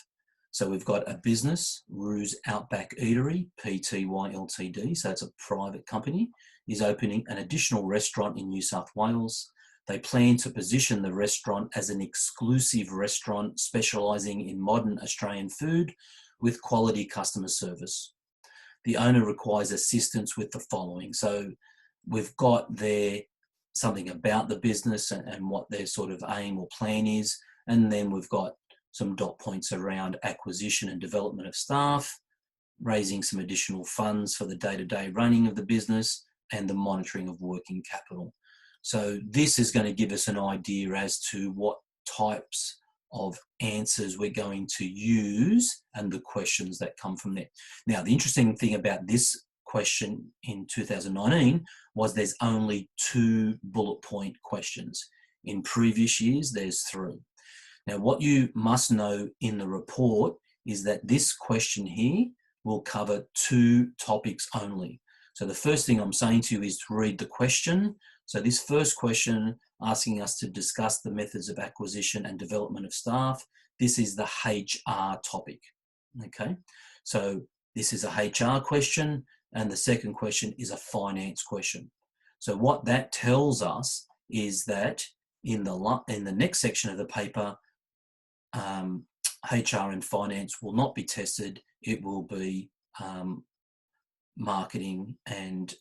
So we've got a business, Rue's Outback Eatery, Pty Ltd, so it's a private company, is opening an additional restaurant in New South Wales. They plan to position the restaurant as an exclusive restaurant specialising in modern Australian food with quality customer service. The owner requires assistance with the following. So we've got there something about the business and what their sort of aim or plan is, and then we've got some dot points around acquisition and development of staff, raising some additional funds for the day-to-day running of the business, and the monitoring of working capital. So this is going to give us an idea as to what types of answers we're going to use and the questions that come from there. Now, the interesting thing about this question in 2019 was there's only 2 bullet point questions. In previous years, there's 3. Now, what you must know in the report is that this question here will cover 2 topics only. So the first thing I'm saying to you is to read the question. So this first question asking us to discuss the methods of acquisition and development of staff. This is the HR topic, okay? So this is a HR question, and the second question is a finance question. So what that tells us is that in the next section of the paper, HR and finance will not be tested. It will be marketing and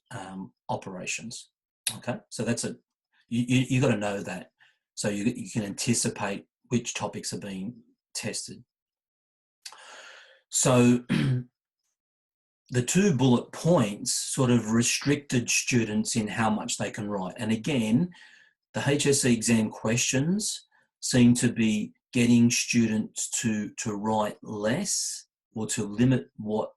operations. Okay, so that's you got to know that, so you can anticipate which topics are being tested. So the 2 bullet points sort of restricted students in how much they can write. And again, the HSC exam questions seem to be getting students to write less or to limit what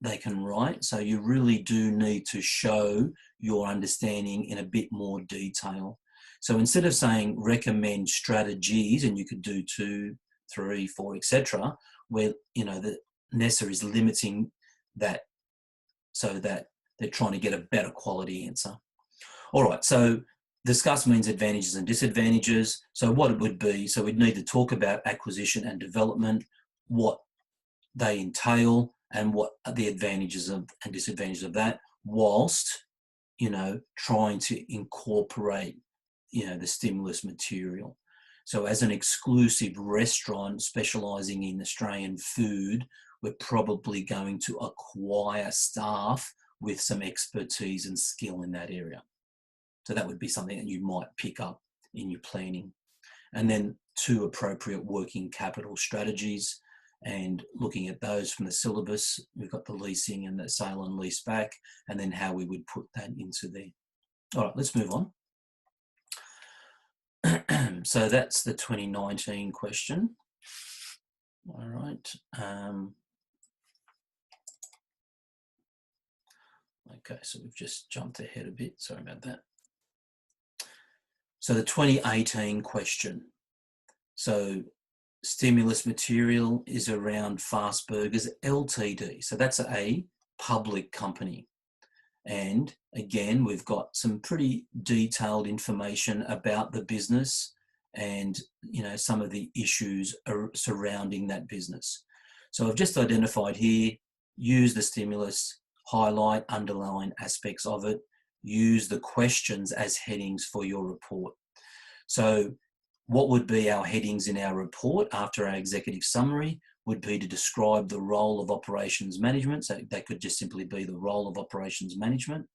they can write. So you really do need to show your understanding in a bit more detail. So instead of saying recommend strategies, and you could do 2, 3, 4, etc., where the NESA is limiting that so that they're trying to get a better quality answer. All right, so discuss means advantages and disadvantages. So what it would be, so we'd need to talk about acquisition and development, what they entail, and what are the advantages and disadvantages of that, whilst trying to incorporate the stimulus material. So as an exclusive restaurant specialising in Australian food, we're probably going to acquire staff with some expertise and skill in that area. So that would be something that you might pick up in your planning. And then 2 appropriate working capital strategies, and looking at those from the syllabus. We've got the leasing and the sale and lease back, and then how we would put that into there. All right, let's move on. So that's the 2019 question. All right. Okay, so we've just jumped ahead a bit. Sorry about that. So the 2018 question. So stimulus material is around Fast Burgers Ltd. So that's a public company. And again, we've got some pretty detailed information about the business and some of the issues surrounding that business. So I've just identified here, use the stimulus, highlight, underline aspects of it, use the questions as headings for your report. So what would be our headings in our report after our executive summary would be to describe the role of operations management. So that could just simply be the role of operations management.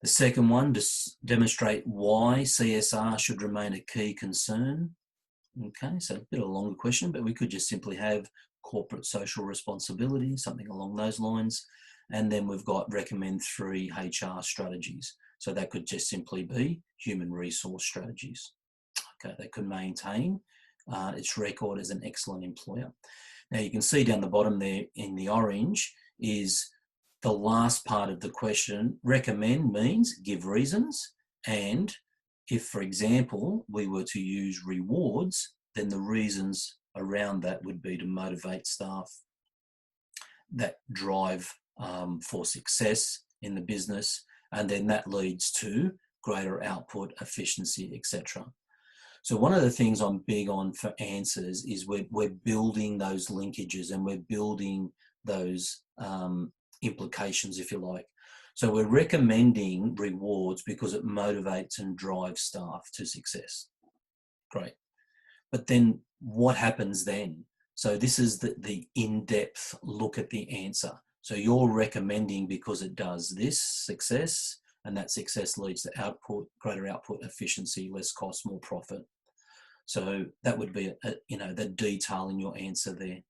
The second one, demonstrate why CSR should remain a key concern. Okay, so a bit of a longer question, but we could just simply have corporate social responsibility, something along those lines. And then we've got recommend 3 HR strategies. So that could just simply be human resource strategies. Okay, they could maintain its record as an excellent employer. Now you can see down the bottom there in the orange is the last part of the question. Recommend means give reasons, and if, for example, we were to use rewards, then the reasons around that would be to motivate staff that drive for success in the business, and then that leads to greater output, efficiency, etc. So one of the things I'm big on for answers is we're building those linkages and we're building those implications, if you like. So we're recommending rewards because it motivates and drives staff to success. Great. But then what happens then? So this is the in-depth look at the answer. So you're recommending because it does this success, and that success leads to output, greater output, efficiency, less cost, more profit. So that would be, the detail in your answer there.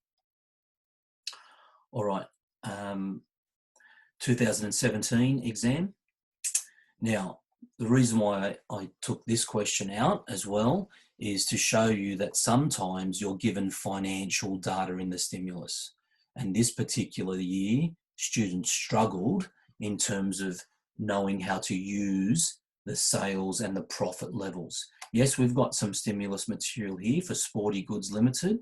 All right, 2017 exam. Now, the reason why I took this question out as well is to show you that sometimes you're given financial data in the stimulus. And this particular year, students struggled in terms of knowing how to use the sales and the profit levels. Yes, we've got some stimulus material here for Sporty Goods Limited,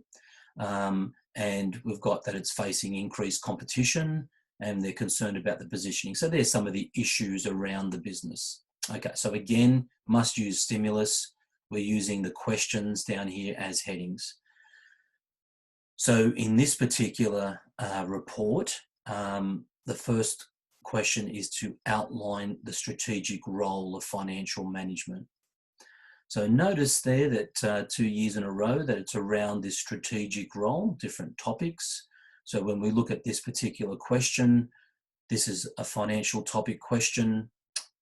and we've got that it's facing increased competition and they're concerned about the positioning. So there's some of the issues around the business. Okay, so again, must use stimulus. We're using the questions down here as headings. So in this particular report, the first question is to outline the strategic role of financial management. So notice there that 2 years in a row that it's around this strategic role, different topics. So when we look at this particular question, this is a financial topic question.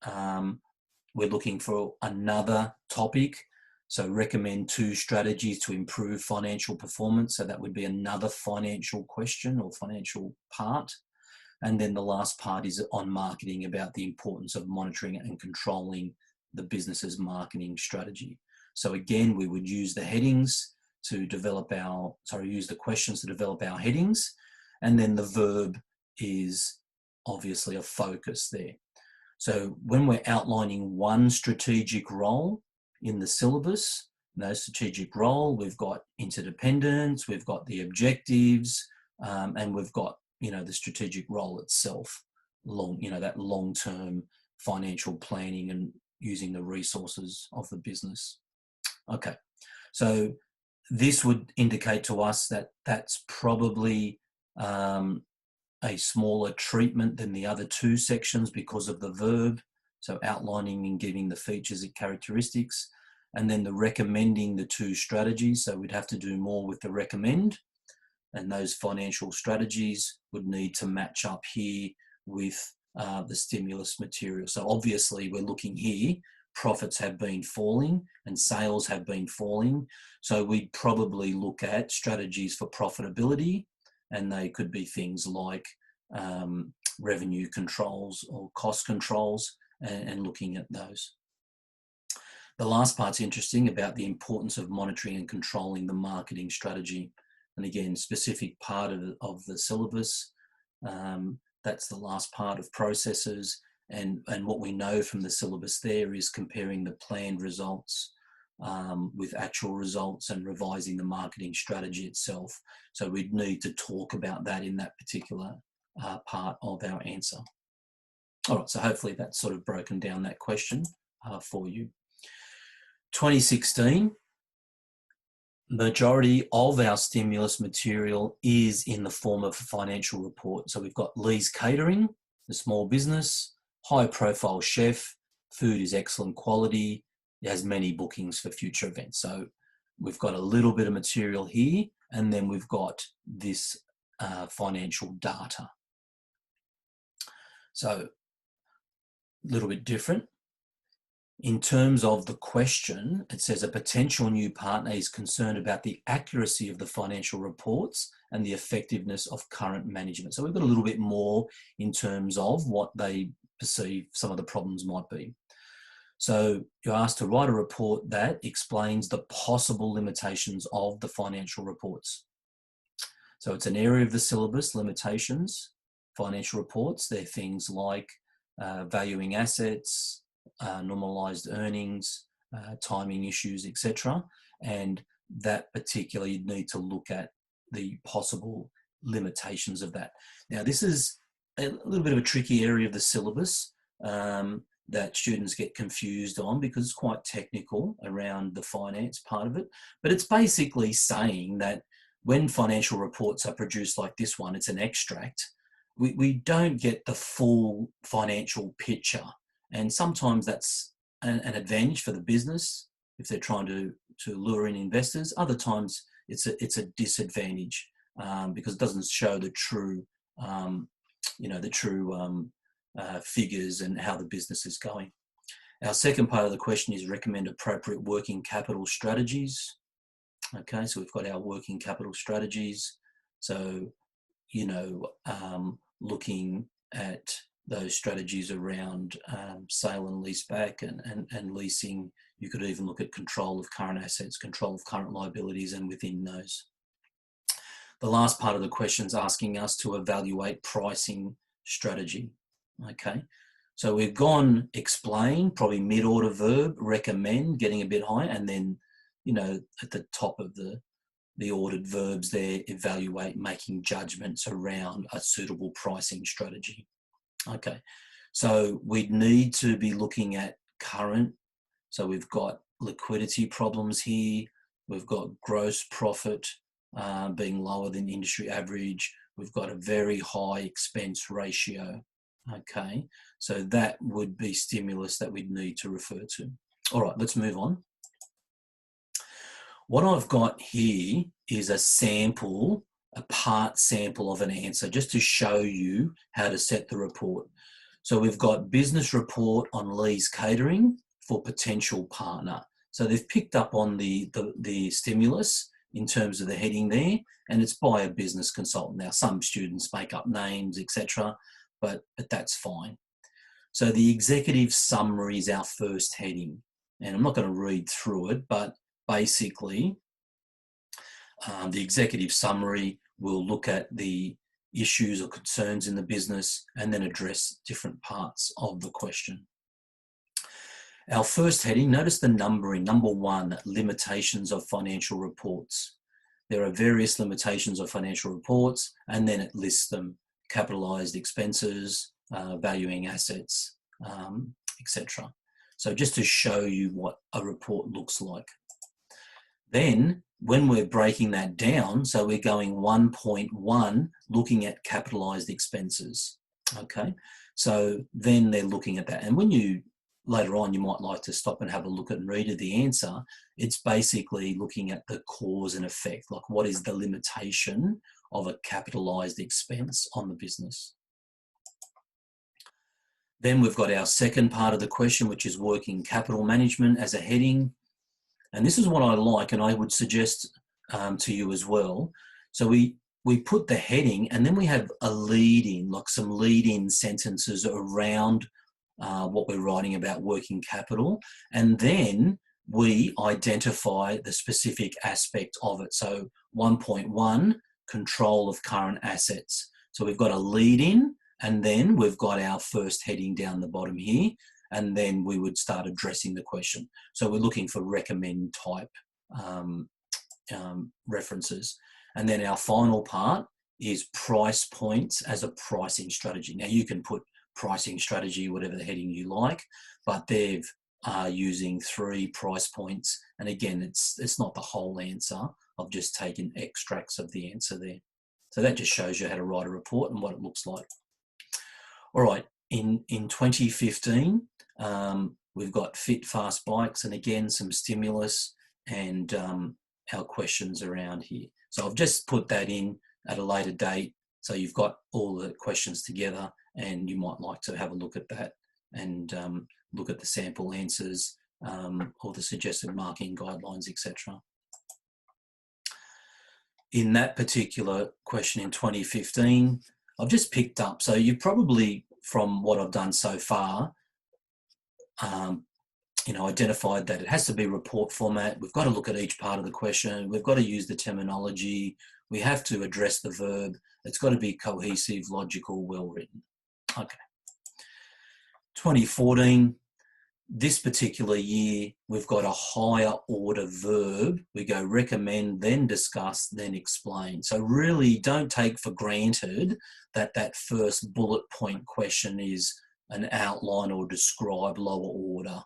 We're looking for another topic. So recommend 2 strategies to improve financial performance. So that would be another financial question or financial part. And then the last part is on marketing, about the importance of monitoring and controlling the business's marketing strategy. So again, we would use the headings to develop use the questions to develop our headings. And then the verb is obviously a focus there. So when we're outlining one strategic role in the syllabus, strategic role, we've got interdependence, we've got the objectives, and we've got, the strategic role itself, that long-term financial planning and using the resources of the business. Okay, so this would indicate to us that that's probably a smaller treatment than the other 2 sections because of the verb. So outlining and giving the features and characteristics, and then the recommending the 2 strategies. So we'd have to do more with the recommend, and those financial strategies would need to match up here with the stimulus material. So obviously we're looking here, profits have been falling and sales have been falling. So we'd probably look at strategies for profitability, and they could be things like revenue controls or cost controls, and looking at those. The last part's interesting, about the importance of monitoring and controlling the marketing strategy. And again, specific part of the syllabus. That's the last part of processes. And what we know from the syllabus there is comparing the planned results with actual results and revising the marketing strategy itself. So we'd need to talk about that in that particular part of our answer. All right, so hopefully that's sort of broken down that question for you. 2016, majority of our stimulus material is in the form of a financial report. So we've got Lee's Catering, the small business, high profile chef, food is excellent quality, it has many bookings for future events. So we've got a little bit of material here, and then we've got this financial data. So a little bit different. In terms of the question, it says a potential new partner is concerned about the accuracy of the financial reports and the effectiveness of current management. So we've got a little bit more in terms of what they perceive some of the problems might be. So you're asked to write a report that explains the possible limitations of the financial reports. So it's an area of the syllabus, limitations, financial reports. They're things like valuing assets, normalized earnings, timing issues, etc. And that particularly you'd need to look at the possible limitations of that. Now, this is a little bit of a tricky area of the syllabus that students get confused on because it's quite technical around the finance part of it. But it's basically saying that when financial reports are produced like this one, it's an extract, we don't get the full financial picture. And sometimes that's an advantage for the business if they're trying to lure in investors. Other times it's a disadvantage because it doesn't show the true, figures and how the business is going. Our second part of the question is recommend appropriate working capital strategies. Okay, so we've got our working capital strategies. So, looking at those strategies around sale and lease back and leasing. You could even look at control of current assets, control of current liabilities, and within those. The last part of the question is asking us to evaluate pricing strategy. Okay, so we've gone explain, probably mid-order verb, recommend, getting a bit high, and then, at the top of the ordered verbs there, evaluate, making judgments around a suitable pricing strategy. Okay, so we'd need to be looking at current. So we've got liquidity problems here. We've got gross profit being lower than industry average. We've got a very high expense ratio. Okay, so that would be stimulus that we'd need to refer to. All right, let's move on. What I've got here is a sample, a part sample of an answer, just to show you how to set the report. So we've got business report on Lee's Catering for potential partner. So they've picked up on the stimulus in terms of the heading there, and it's by a business consultant. Now, some students make up names, etc., but that's fine. So the executive summary is our first heading, and I'm not going to read through it, but basically the executive summary will look at the issues or concerns in the business and then address different parts of the question. Our first heading, notice the numbering. Number 1, limitations of financial reports. There are various limitations of financial reports, and then it lists them: capitalised expenses, valuing assets, etc. So just to show you what a report looks like. Then when we're breaking that down, so we're going 1.1, looking at capitalised expenses. Okay, so then they're looking at that. And when you, later on, you might like to stop and have a look at and read the answer, it's basically looking at the cause and effect, like what is the limitation of a capitalised expense on the business. Then we've got our second part of the question, which is working capital management as a heading. And this is what I like, and I would suggest to you as well. So we put the heading, and then we have a lead-in, like some lead-in sentences around what we're writing about working capital. And then we identify the specific aspect of it. So 1.1, control of current assets. So we've got a lead-in, and then we've got our first heading down the bottom here, and then we would start addressing the question. So we're looking for recommend type references. And then our final part is price points as a pricing strategy. Now you can put pricing strategy, whatever the heading you like, but they're using 3 price points. And again, it's not the whole answer. I've just taken extracts of the answer there. So that just shows you how to write a report and what it looks like. All right, in 2015, we've got fit, fast bikes, and again, some stimulus and our questions around here. So I've just put that in at a later date. So you've got all the questions together, and you might like to have a look at that and look at the sample answers or the suggested marking guidelines, etc. In that particular question in 2015, I've just picked up, so you probably, from what I've done so far, identified that it has to be report format. We've got to look at each part of the question. We've got to use the terminology. We have to address the verb. It's got to be cohesive, logical, well-written. Okay. 2014, this particular year, we've got a higher order verb. We go recommend, then discuss, then explain. So really don't take for granted that that first bullet point question is an outline or describe lower order.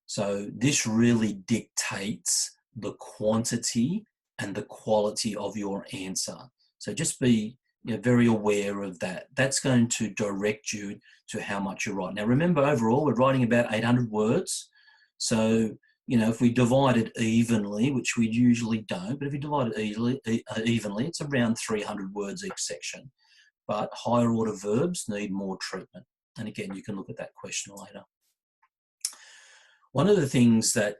So this really dictates the quantity and the quality of your answer. So just be very aware of that. That's going to direct you to how much you write. Now, remember, overall, we're writing about 800 words. So, if we divide it evenly, which we usually don't, but if you divide it evenly, it's around 300 words each section. But higher order verbs need more treatment. And again, you can look at that question later. One of the things that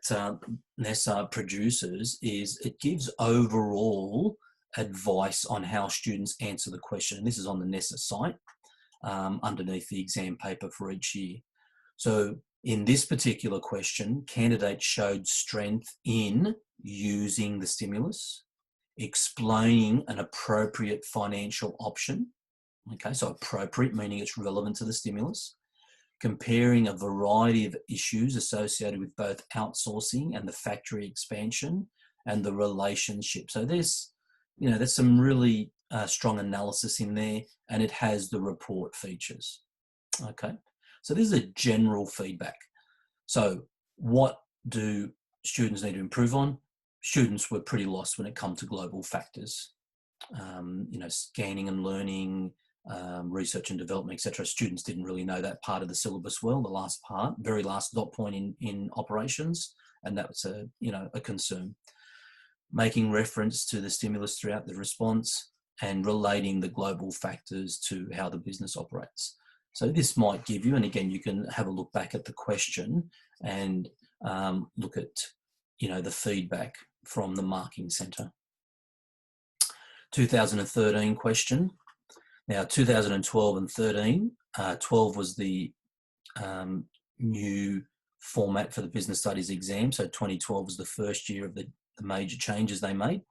NESA produces is it gives overall advice on how students answer the question. And this is on the NESA site underneath the exam paper for each year. So in this particular question, candidates showed strength in using the stimulus, explaining an appropriate financial option. Okay, so appropriate meaning it's relevant to the stimulus, comparing a variety of issues associated with both outsourcing and the factory expansion and the relationship. So there's some really strong analysis in there, and it has the report features. Okay, so this is a general feedback. So what do students need to improve on? students were pretty lost when it come to global factors. You know, scanning and learning, research and development, etc. Students didn't really know that part of the syllabus well, the last part, very last dot point in operations, and that was a concern. Making reference to the stimulus throughout the response and relating the global factors to how the business operates. So this might give you, and again, you can have a look back at the question and look at, the feedback from the marking centre. 2013 question. Now, 2012 and 13, 12 was the new format for the business studies exam. So 2012 was the first year of the major changes they made,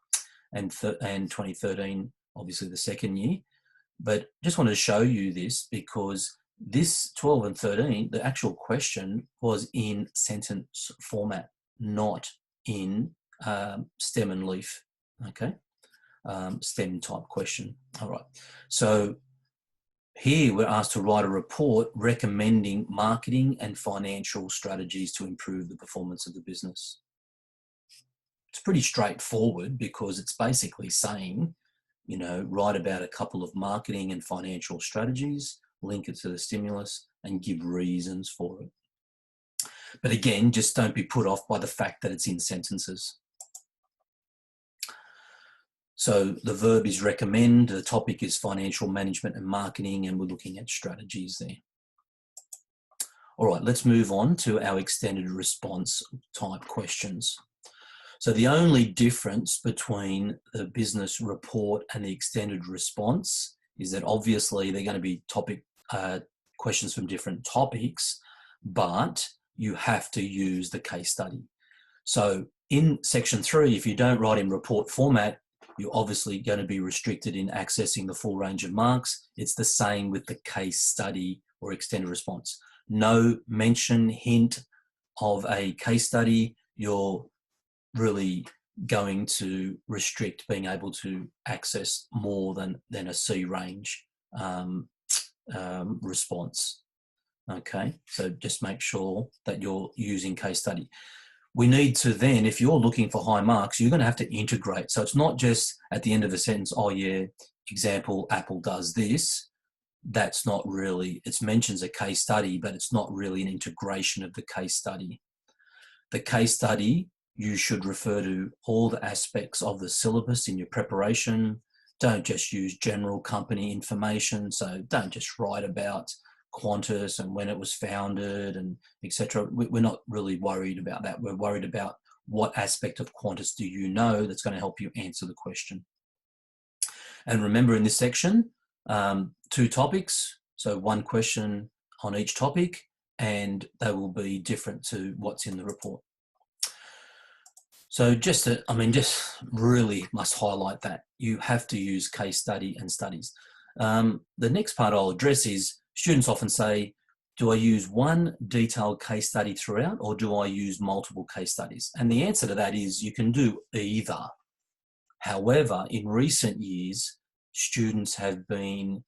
and 2013, obviously the second year. But just wanted to show you this because this 12 and 13, the actual question was in sentence format, not in stem and leaf, okay? STEM type question. All right. So here we're asked to write a report recommending marketing and financial strategies to improve the performance of the business. It's pretty straightforward because it's basically saying, write about a couple of marketing and financial strategies, link it to the stimulus, and give reasons for it. But again, just don't be put off by the fact that it's in sentences. So the verb is recommend, the topic is financial management and marketing, and we're looking at strategies there. All right, let's move on to our extended response type questions. So the only difference between the business report and the extended response is that obviously they're going to be questions from different topics, but you have to use the case study. So in section 3, if you don't write in report format, you're obviously going to be restricted in accessing the full range of marks. It's the same with the case study or extended response. No mention, hint of a case study, you're really going to restrict being able to access more than a C range response. Okay, so just make sure that you're using case study. We need to then, if you're looking for high marks, you're going to have to integrate. So it's not just at the end of a sentence, oh yeah, example, Apple does this. That's not really, it mentions a case study, but it's not really an integration of the case study. The case study, you should refer to all the aspects of the syllabus in your preparation. Don't just use general company information. So don't just write about Qantas and when it was founded and etc. We're not really worried about that. We're worried about what aspect of Qantas do you know that's going to help you answer the question. And remember, in this section, 2 topics, so 1 question on each topic, and they will be different to what's in the report. So just really must highlight that you have to use case study and studies. The next part I'll address is students often say, do I use one detailed case study throughout or do I use multiple case studies? And the answer to that is you can do either. However, in recent years, students have been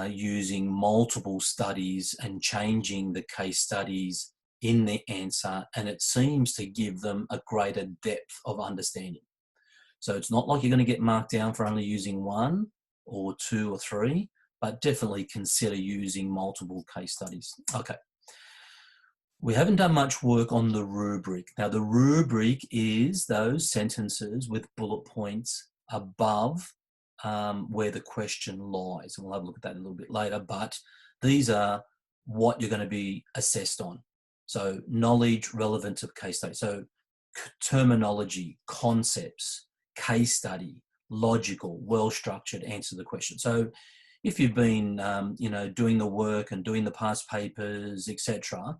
using multiple studies and changing the case studies in the answer, and it seems to give them a greater depth of understanding. So it's not like you're going to get marked down for only using 1 or 2 or 3, but definitely consider using multiple case studies. Okay. We haven't done much work on the rubric. Now, the rubric is those sentences with bullet points above where the question lies. And we'll have a look at that a little bit later, but these are what you're going to be assessed on. So knowledge relevant to case study. So terminology, concepts, case study, logical, well-structured, answer the question. So if you've been, doing the work and doing the past papers, etc.,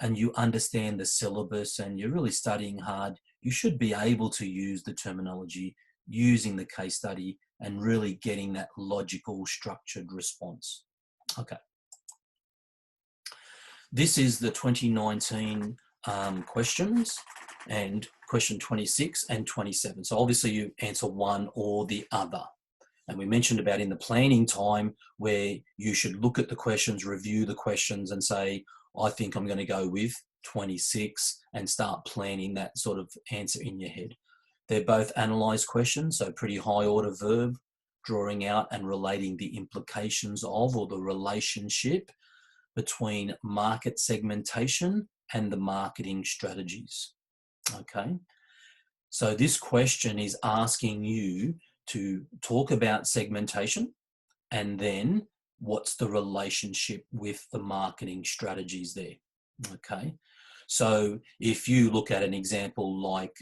and you understand the syllabus and you're really studying hard, you should be able to use the terminology, using the case study, and really getting that logical, structured response. Okay. This is the 2019 questions, and question 26 and 27. So obviously you answer one or the other. And we mentioned about in the planning time where you should look at the questions, review the questions and say, I think I'm going to go with 26 and start planning that sort of answer in your head. They're both analyse questions, so pretty high order verb, drawing out and relating the implications of or the relationship between market segmentation and the marketing strategies. Okay, so this question is asking you to talk about segmentation and then what's the relationship with the marketing strategies there. Okay, so if you look at an example like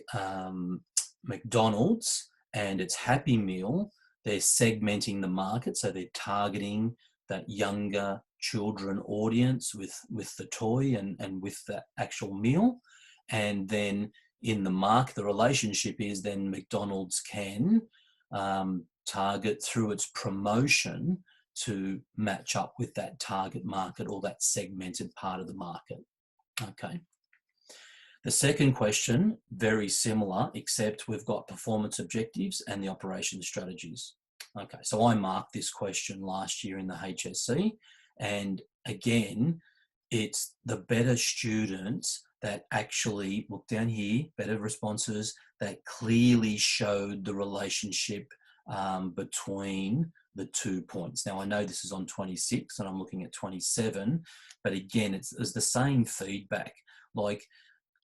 McDonald's and its Happy Meal, they're segmenting the market, so they're targeting that younger children audience with the toy and with the actual meal. And then in the market, the relationship is then McDonald's can target through its promotion to match up with that target market or that segmented part of the market. Okay. The second question, very similar, except we've got performance objectives and the operation strategies. Okay, so I marked this question last year in the HSC, and again, it's the better students that actually, look down here, better responses that clearly showed the relationship between the 2 points. Now, I know this is on 26 and I'm looking at 27, but again, it's the same feedback. Like,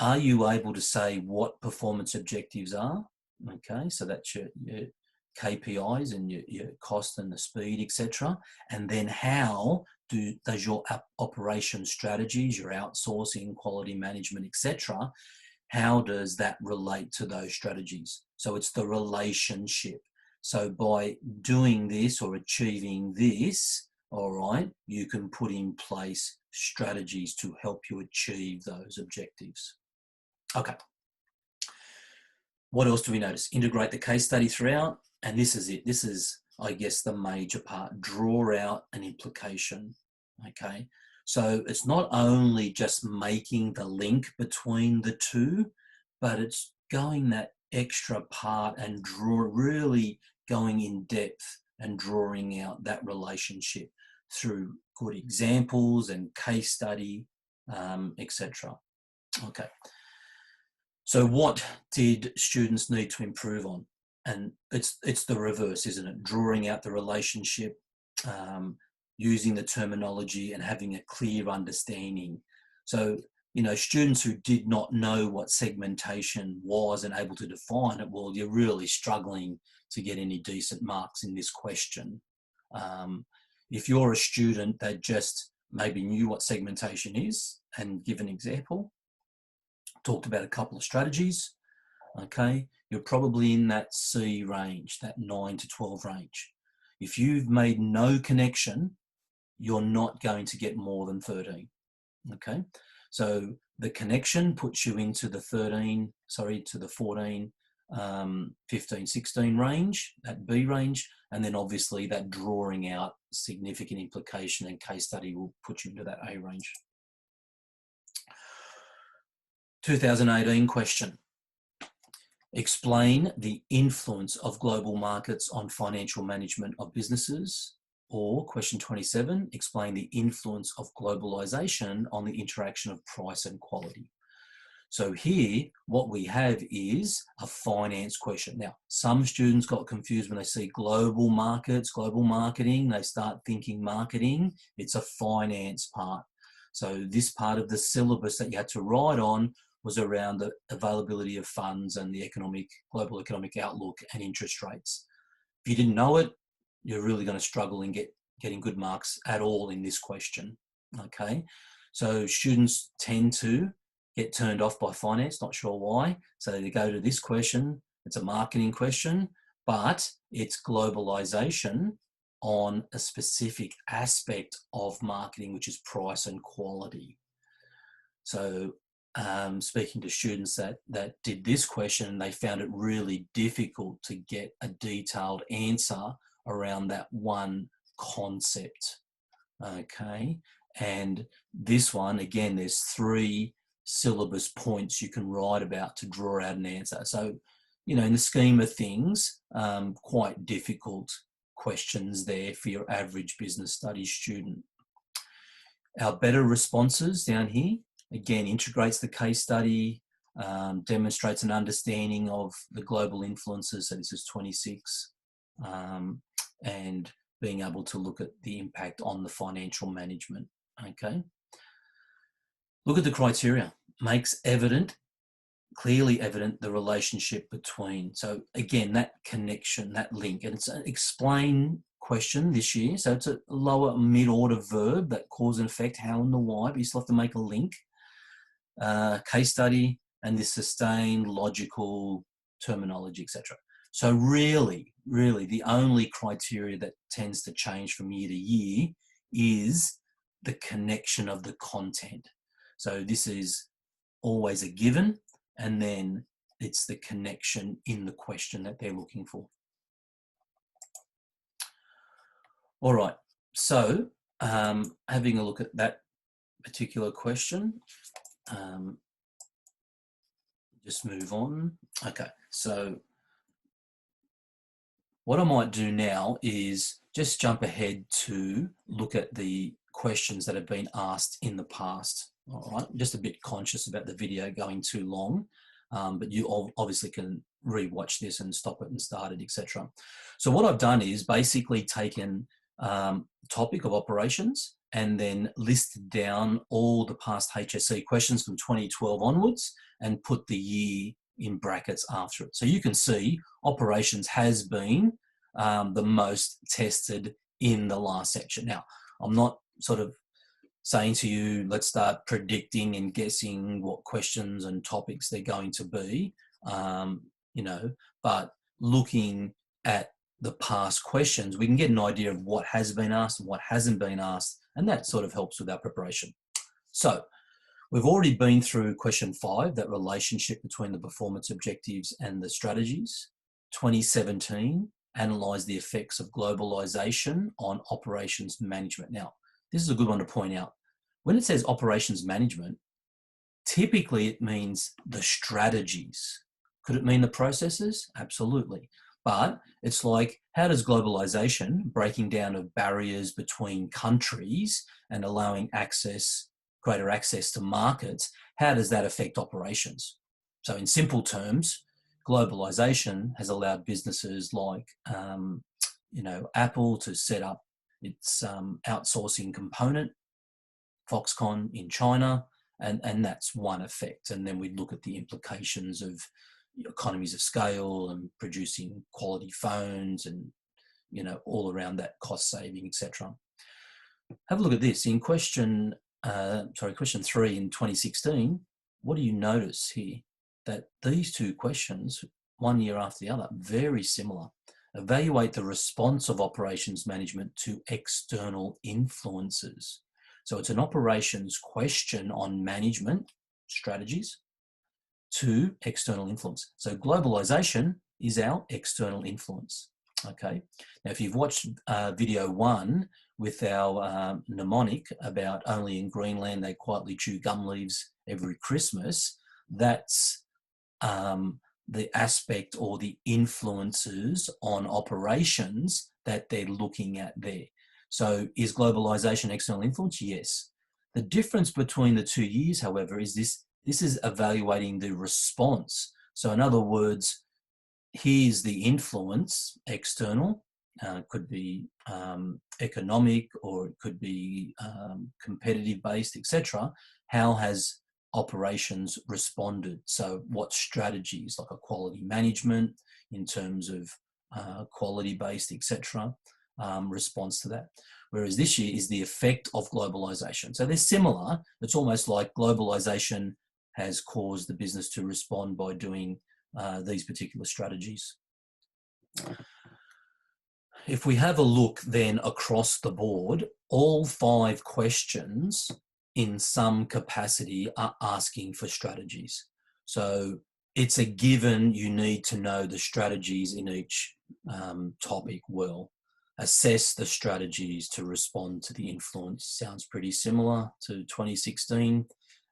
are you able to say what performance objectives are? Okay, so that's your KPIs and your cost and the speed, etc. And then how does your operation strategies, your outsourcing, quality management, etc., how does that relate to those strategies? So it's the relationship. So by doing this or achieving this, all right, you can put in place strategies to help you achieve those objectives. Okay. What else do we notice? Integrate the case study throughout. And this is it. This is, I guess, the major part. Draw out an implication. Okay. So it's not only just making the link between the two, but it's going that extra part and really going in depth and drawing out that relationship through good examples and case study, etc. Okay. So what did students need to improve on? And it's the reverse, isn't it? Drawing out the relationship, using the terminology and having a clear understanding. So, you know, students who did not know what segmentation was and able to define it, well, you're really struggling to get any decent marks in this question. If you're a student that just maybe knew what segmentation is and give an example, talked about a couple of strategies, okay, you're probably in that C range, that 9 to 12 range. If you've made no connection, you're not going to get more than 13, okay? So the connection puts you into the 14, 15, 16 range, that B range, and then obviously that drawing out significant implication and case study will put you into that A range. 2018 question. Explain the influence of global markets on financial management of businesses. Or question 27, explain the influence of globalization on the interaction of price and quality. So here, what we have is a finance question. Now, some students got confused when they see global markets, global marketing, they start thinking marketing. It's a finance part. So this part of the syllabus that you had to write on was around the availability of funds and the global economic outlook and interest rates. If you didn't know it, you're really going to struggle in getting good marks at all in this question, okay? So students tend to get turned off by finance, not sure why. So they go to this question, it's a marketing question, but it's globalization on a specific aspect of marketing, which is price and quality. So speaking to students that did this question, they found it really difficult to get a detailed answer around that one concept, okay? And this one, again, there's 3 syllabus points you can write about to draw out an answer. So, you know, in the scheme of things, quite difficult questions there for your average business studies student. Our better responses down here, again, integrates the case study, demonstrates an understanding of the global influences, so this is 26, and being able to look at the impact on the financial management, okay? Look at the criteria. Makes evident, clearly evident, the relationship between. So again, that connection, that link, and it's an explain question this year. So it's a lower mid-order verb, that cause and effect, how and the why, but you still have to make a link. Case study, and this sustained logical terminology, etc. So really, the only criteria that tends to change from year to year is the connection of the content. So this is always a given, and then it's the connection in the question that they're looking for. All right, so having a look at that particular question, just move on. Okay, so what I might do now is just jump ahead to look at the questions that have been asked in the past. All right, just a bit conscious about the video going too long, but you obviously can re-watch this and stop it and start it, etc. So what I've done is basically taken topic of operations and then listed down all the past HSC questions from 2012 onwards and put the year in brackets after it. So you can see operations has been the most tested in the last section. Now, I'm not sort of saying to you, let's start predicting and guessing what questions and topics they're going to be, you know, but looking at the past questions, we can get an idea of what has been asked and what hasn't been asked, and that sort of helps with our preparation. So we've already been through question 5, that relationship between the performance objectives and the strategies. 2017, analyse the effects of globalization on operations management. Now, this is a good one to point out. When it says operations management, typically it means the strategies. Could it mean the processes? Absolutely. But it's like, how does globalization, breaking down of barriers between countries and allowing access, greater access to markets, how does that affect operations? So in simple terms, globalization has allowed businesses like, you know, Apple to set up its outsourcing component, Foxconn in China, and that's one effect. And then we look at the implications of economies of scale and producing quality phones and, you know, all around that cost saving, etc. Have a look at this. In question 3 in 2016, what do you notice here? That these two questions, one year after the other, very similar. Evaluate the response of operations management to external influences. So it's an operations question on management strategies to external influence. So globalization is our external influence. Okay. Now, if you've watched video 1 with our mnemonic about only in Greenland they quietly chew gum leaves every Christmas, that's the aspect or the influences on operations that they're looking at there. So is globalization external influence? Yes. The difference between the 2 years, however, is this is evaluating the response. So in other words, here's the influence, external, could be economic, or it could be competitive based, etc. How has operations responded? So what strategies, like a quality management in terms of quality based, etc., response to that. Whereas this year is the effect of globalization. So they're similar. It's almost like globalization has caused the business to respond by doing these particular strategies. If we have a look then across the board, all 5 questions in some capacity are asking for strategies. So it's a given you need to know the strategies in each topic well. Assess the strategies to respond to the influence. Sounds pretty similar to 2016.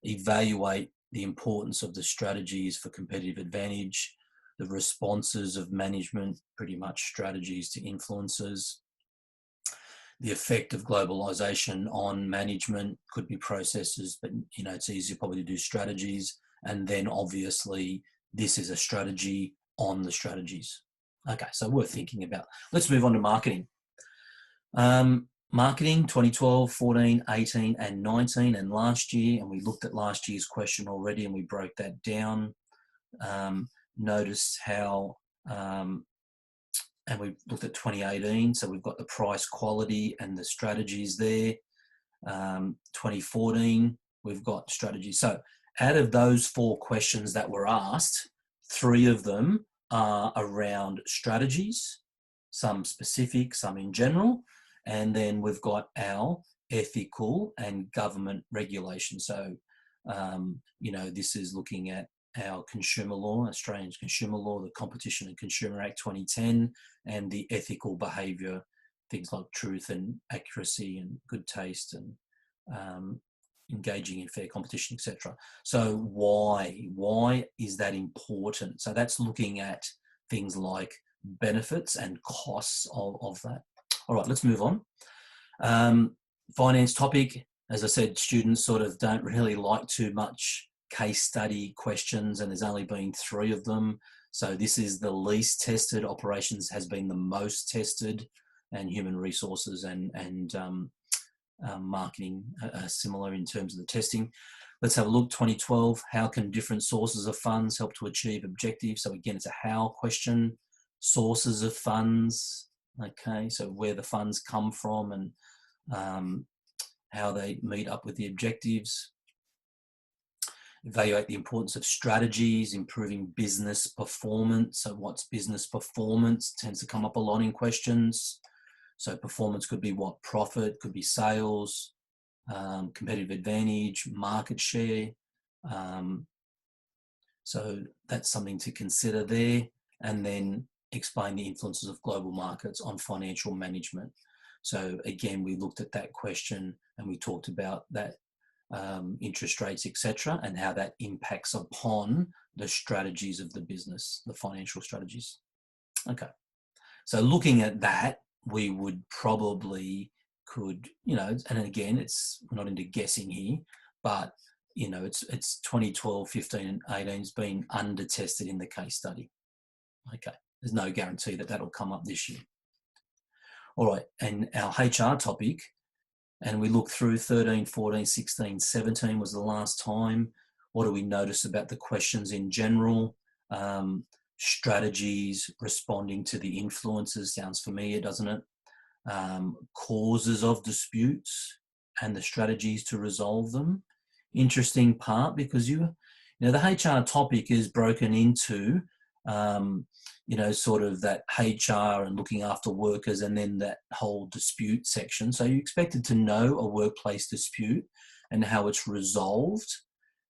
Evaluate the importance of the strategies for competitive advantage. The responses of management, pretty much strategies to influences. The effect of globalization on management could be processes, but you know, it's easier probably to do strategies. And then obviously this is a strategy on the strategies. Okay, so worth thinking about. Let's move on to marketing. Marketing 2012, 14, 18 and 19 and last year, and we looked at last year's question already and we broke that down. Notice how, and we looked at 2018, so we've got the price, quality and the strategies there. 2014, we've got strategies. So out of those 4 questions that were asked, 3 of them are around strategies, some specific, some in general, and then we've got our ethical and government regulation. So, this is looking at our consumer law, Australian consumer law, the Competition and Consumer Act 2010, and the ethical behaviour, things like truth and accuracy and good taste and engaging in fair competition, etc. So why is that important? So that's looking at things like benefits and costs of that. All right, let's move on. Finance topic, as I said, students sort of don't really like too much case study questions, and there's only been 3 of them. So this is the least tested. Operations has been the most tested, and human resources and marketing are similar in terms of the testing. Let's have a look. 2012, how can different sources of funds help to achieve objectives? So again, it's a how question. Sources of funds, okay, so where the funds come from and how they meet up with the objectives. Evaluate the importance of strategies, improving business performance. So what's business performance? Tends to come up a lot in questions. So performance could be what? Profit, could be sales, competitive advantage, market share. So that's something to consider there. And then explain the influences of global markets on financial management. So again, we looked at that question and we talked about that interest rates, etc., and how that impacts upon the strategies of the business, the financial strategies. Okay, so looking at that, we would probably could, and again, we're not into guessing here, but it's 2012, 15 and 18 has been under tested in the case study. Okay, there's no guarantee that that'll come up this year. All right, and our HR topic, and we look through 13, 14, 16, 17 was the last time. What do we notice about the questions in general? Strategies, responding to the influences, sounds familiar, doesn't it? Causes of disputes and the strategies to resolve them. Interesting part, because the HR topic is broken into sort of that HR and looking after workers, and then that whole dispute section. So you expected to know a workplace dispute and how it's resolved.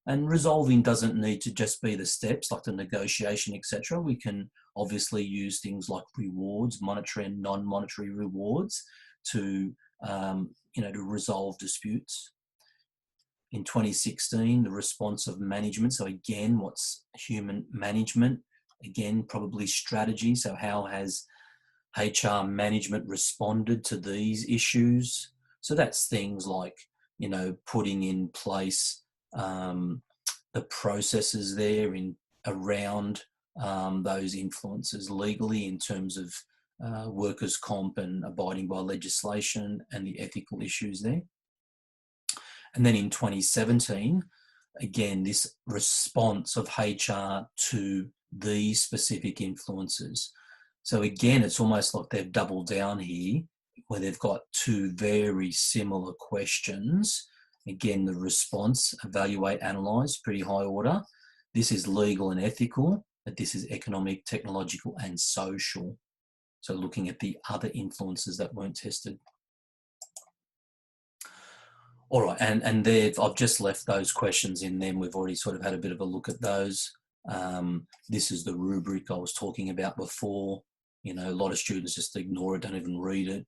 And resolving doesn't need to just be the steps like the negotiation, etc. We can obviously use things like rewards, monetary and non-monetary rewards to resolve disputes. In 2016, the response of management. So again, what's human management? Again, probably strategy. So how has HR management responded to these issues? So that's things like, putting in place the processes there around those influences legally in terms of workers' comp and abiding by legislation and the ethical issues there. And then in 2017, again, this response of HR to these specific influences. So again, it's almost like they've doubled down here where they've got 2 very similar questions. Again, the response, evaluate, analyse, pretty high order. This is legal and ethical, but this is economic, technological and social. So looking at the other influences that weren't tested. All right, and I've just left those questions in them. We've already sort of had a bit of a look at those. This is the rubric I was talking about before. A lot of students just ignore it, don't even read it.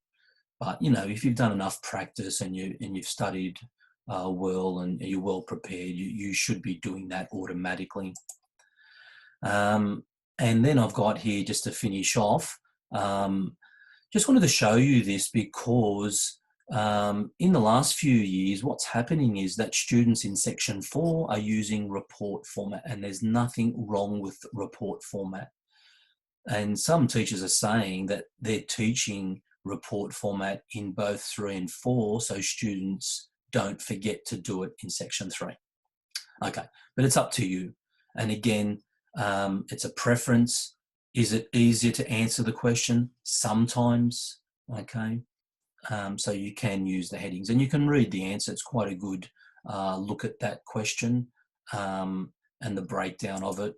But, if you've done enough practice and you've studied well and you're well prepared, you should be doing that automatically. And then I've got here, just to finish off, just wanted to show you this because In the last few years, what's happening is that students in section 4 are using report format, and there's nothing wrong with report format. And some teachers are saying that they're teaching report format in both 3 and 4 so students don't forget to do it in section 3. Okay, but it's up to you. And again, it's a preference. Is it easier to answer the question? Sometimes, okay. So you can use the headings and you can read the answer. It's quite a good look at that question and the breakdown of it.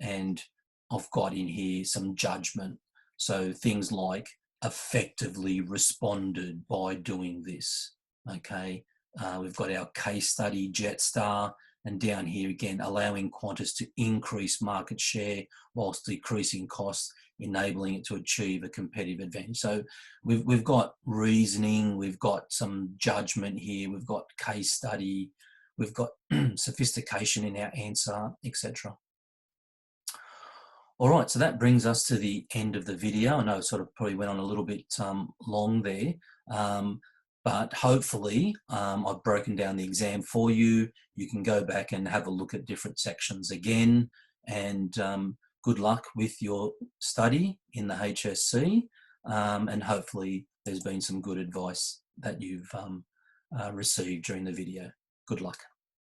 And I've got in here some judgment. So things like effectively responded by doing this, okay. We've got our case study, Jetstar, and down here again, allowing Qantas to increase market share whilst decreasing costs, enabling it to achieve a competitive advantage. So we've got reasoning, we've got some judgment here, we've got case study, we've got sophistication in our answer, etc. All right, so that brings us to the end of the video. I know it sort of probably went on a little bit long there, but hopefully I've broken down the exam for you. You can go back and have a look at different sections again, and good luck with your study in the HSC, and hopefully there's been some good advice that you've received during the video. Good luck.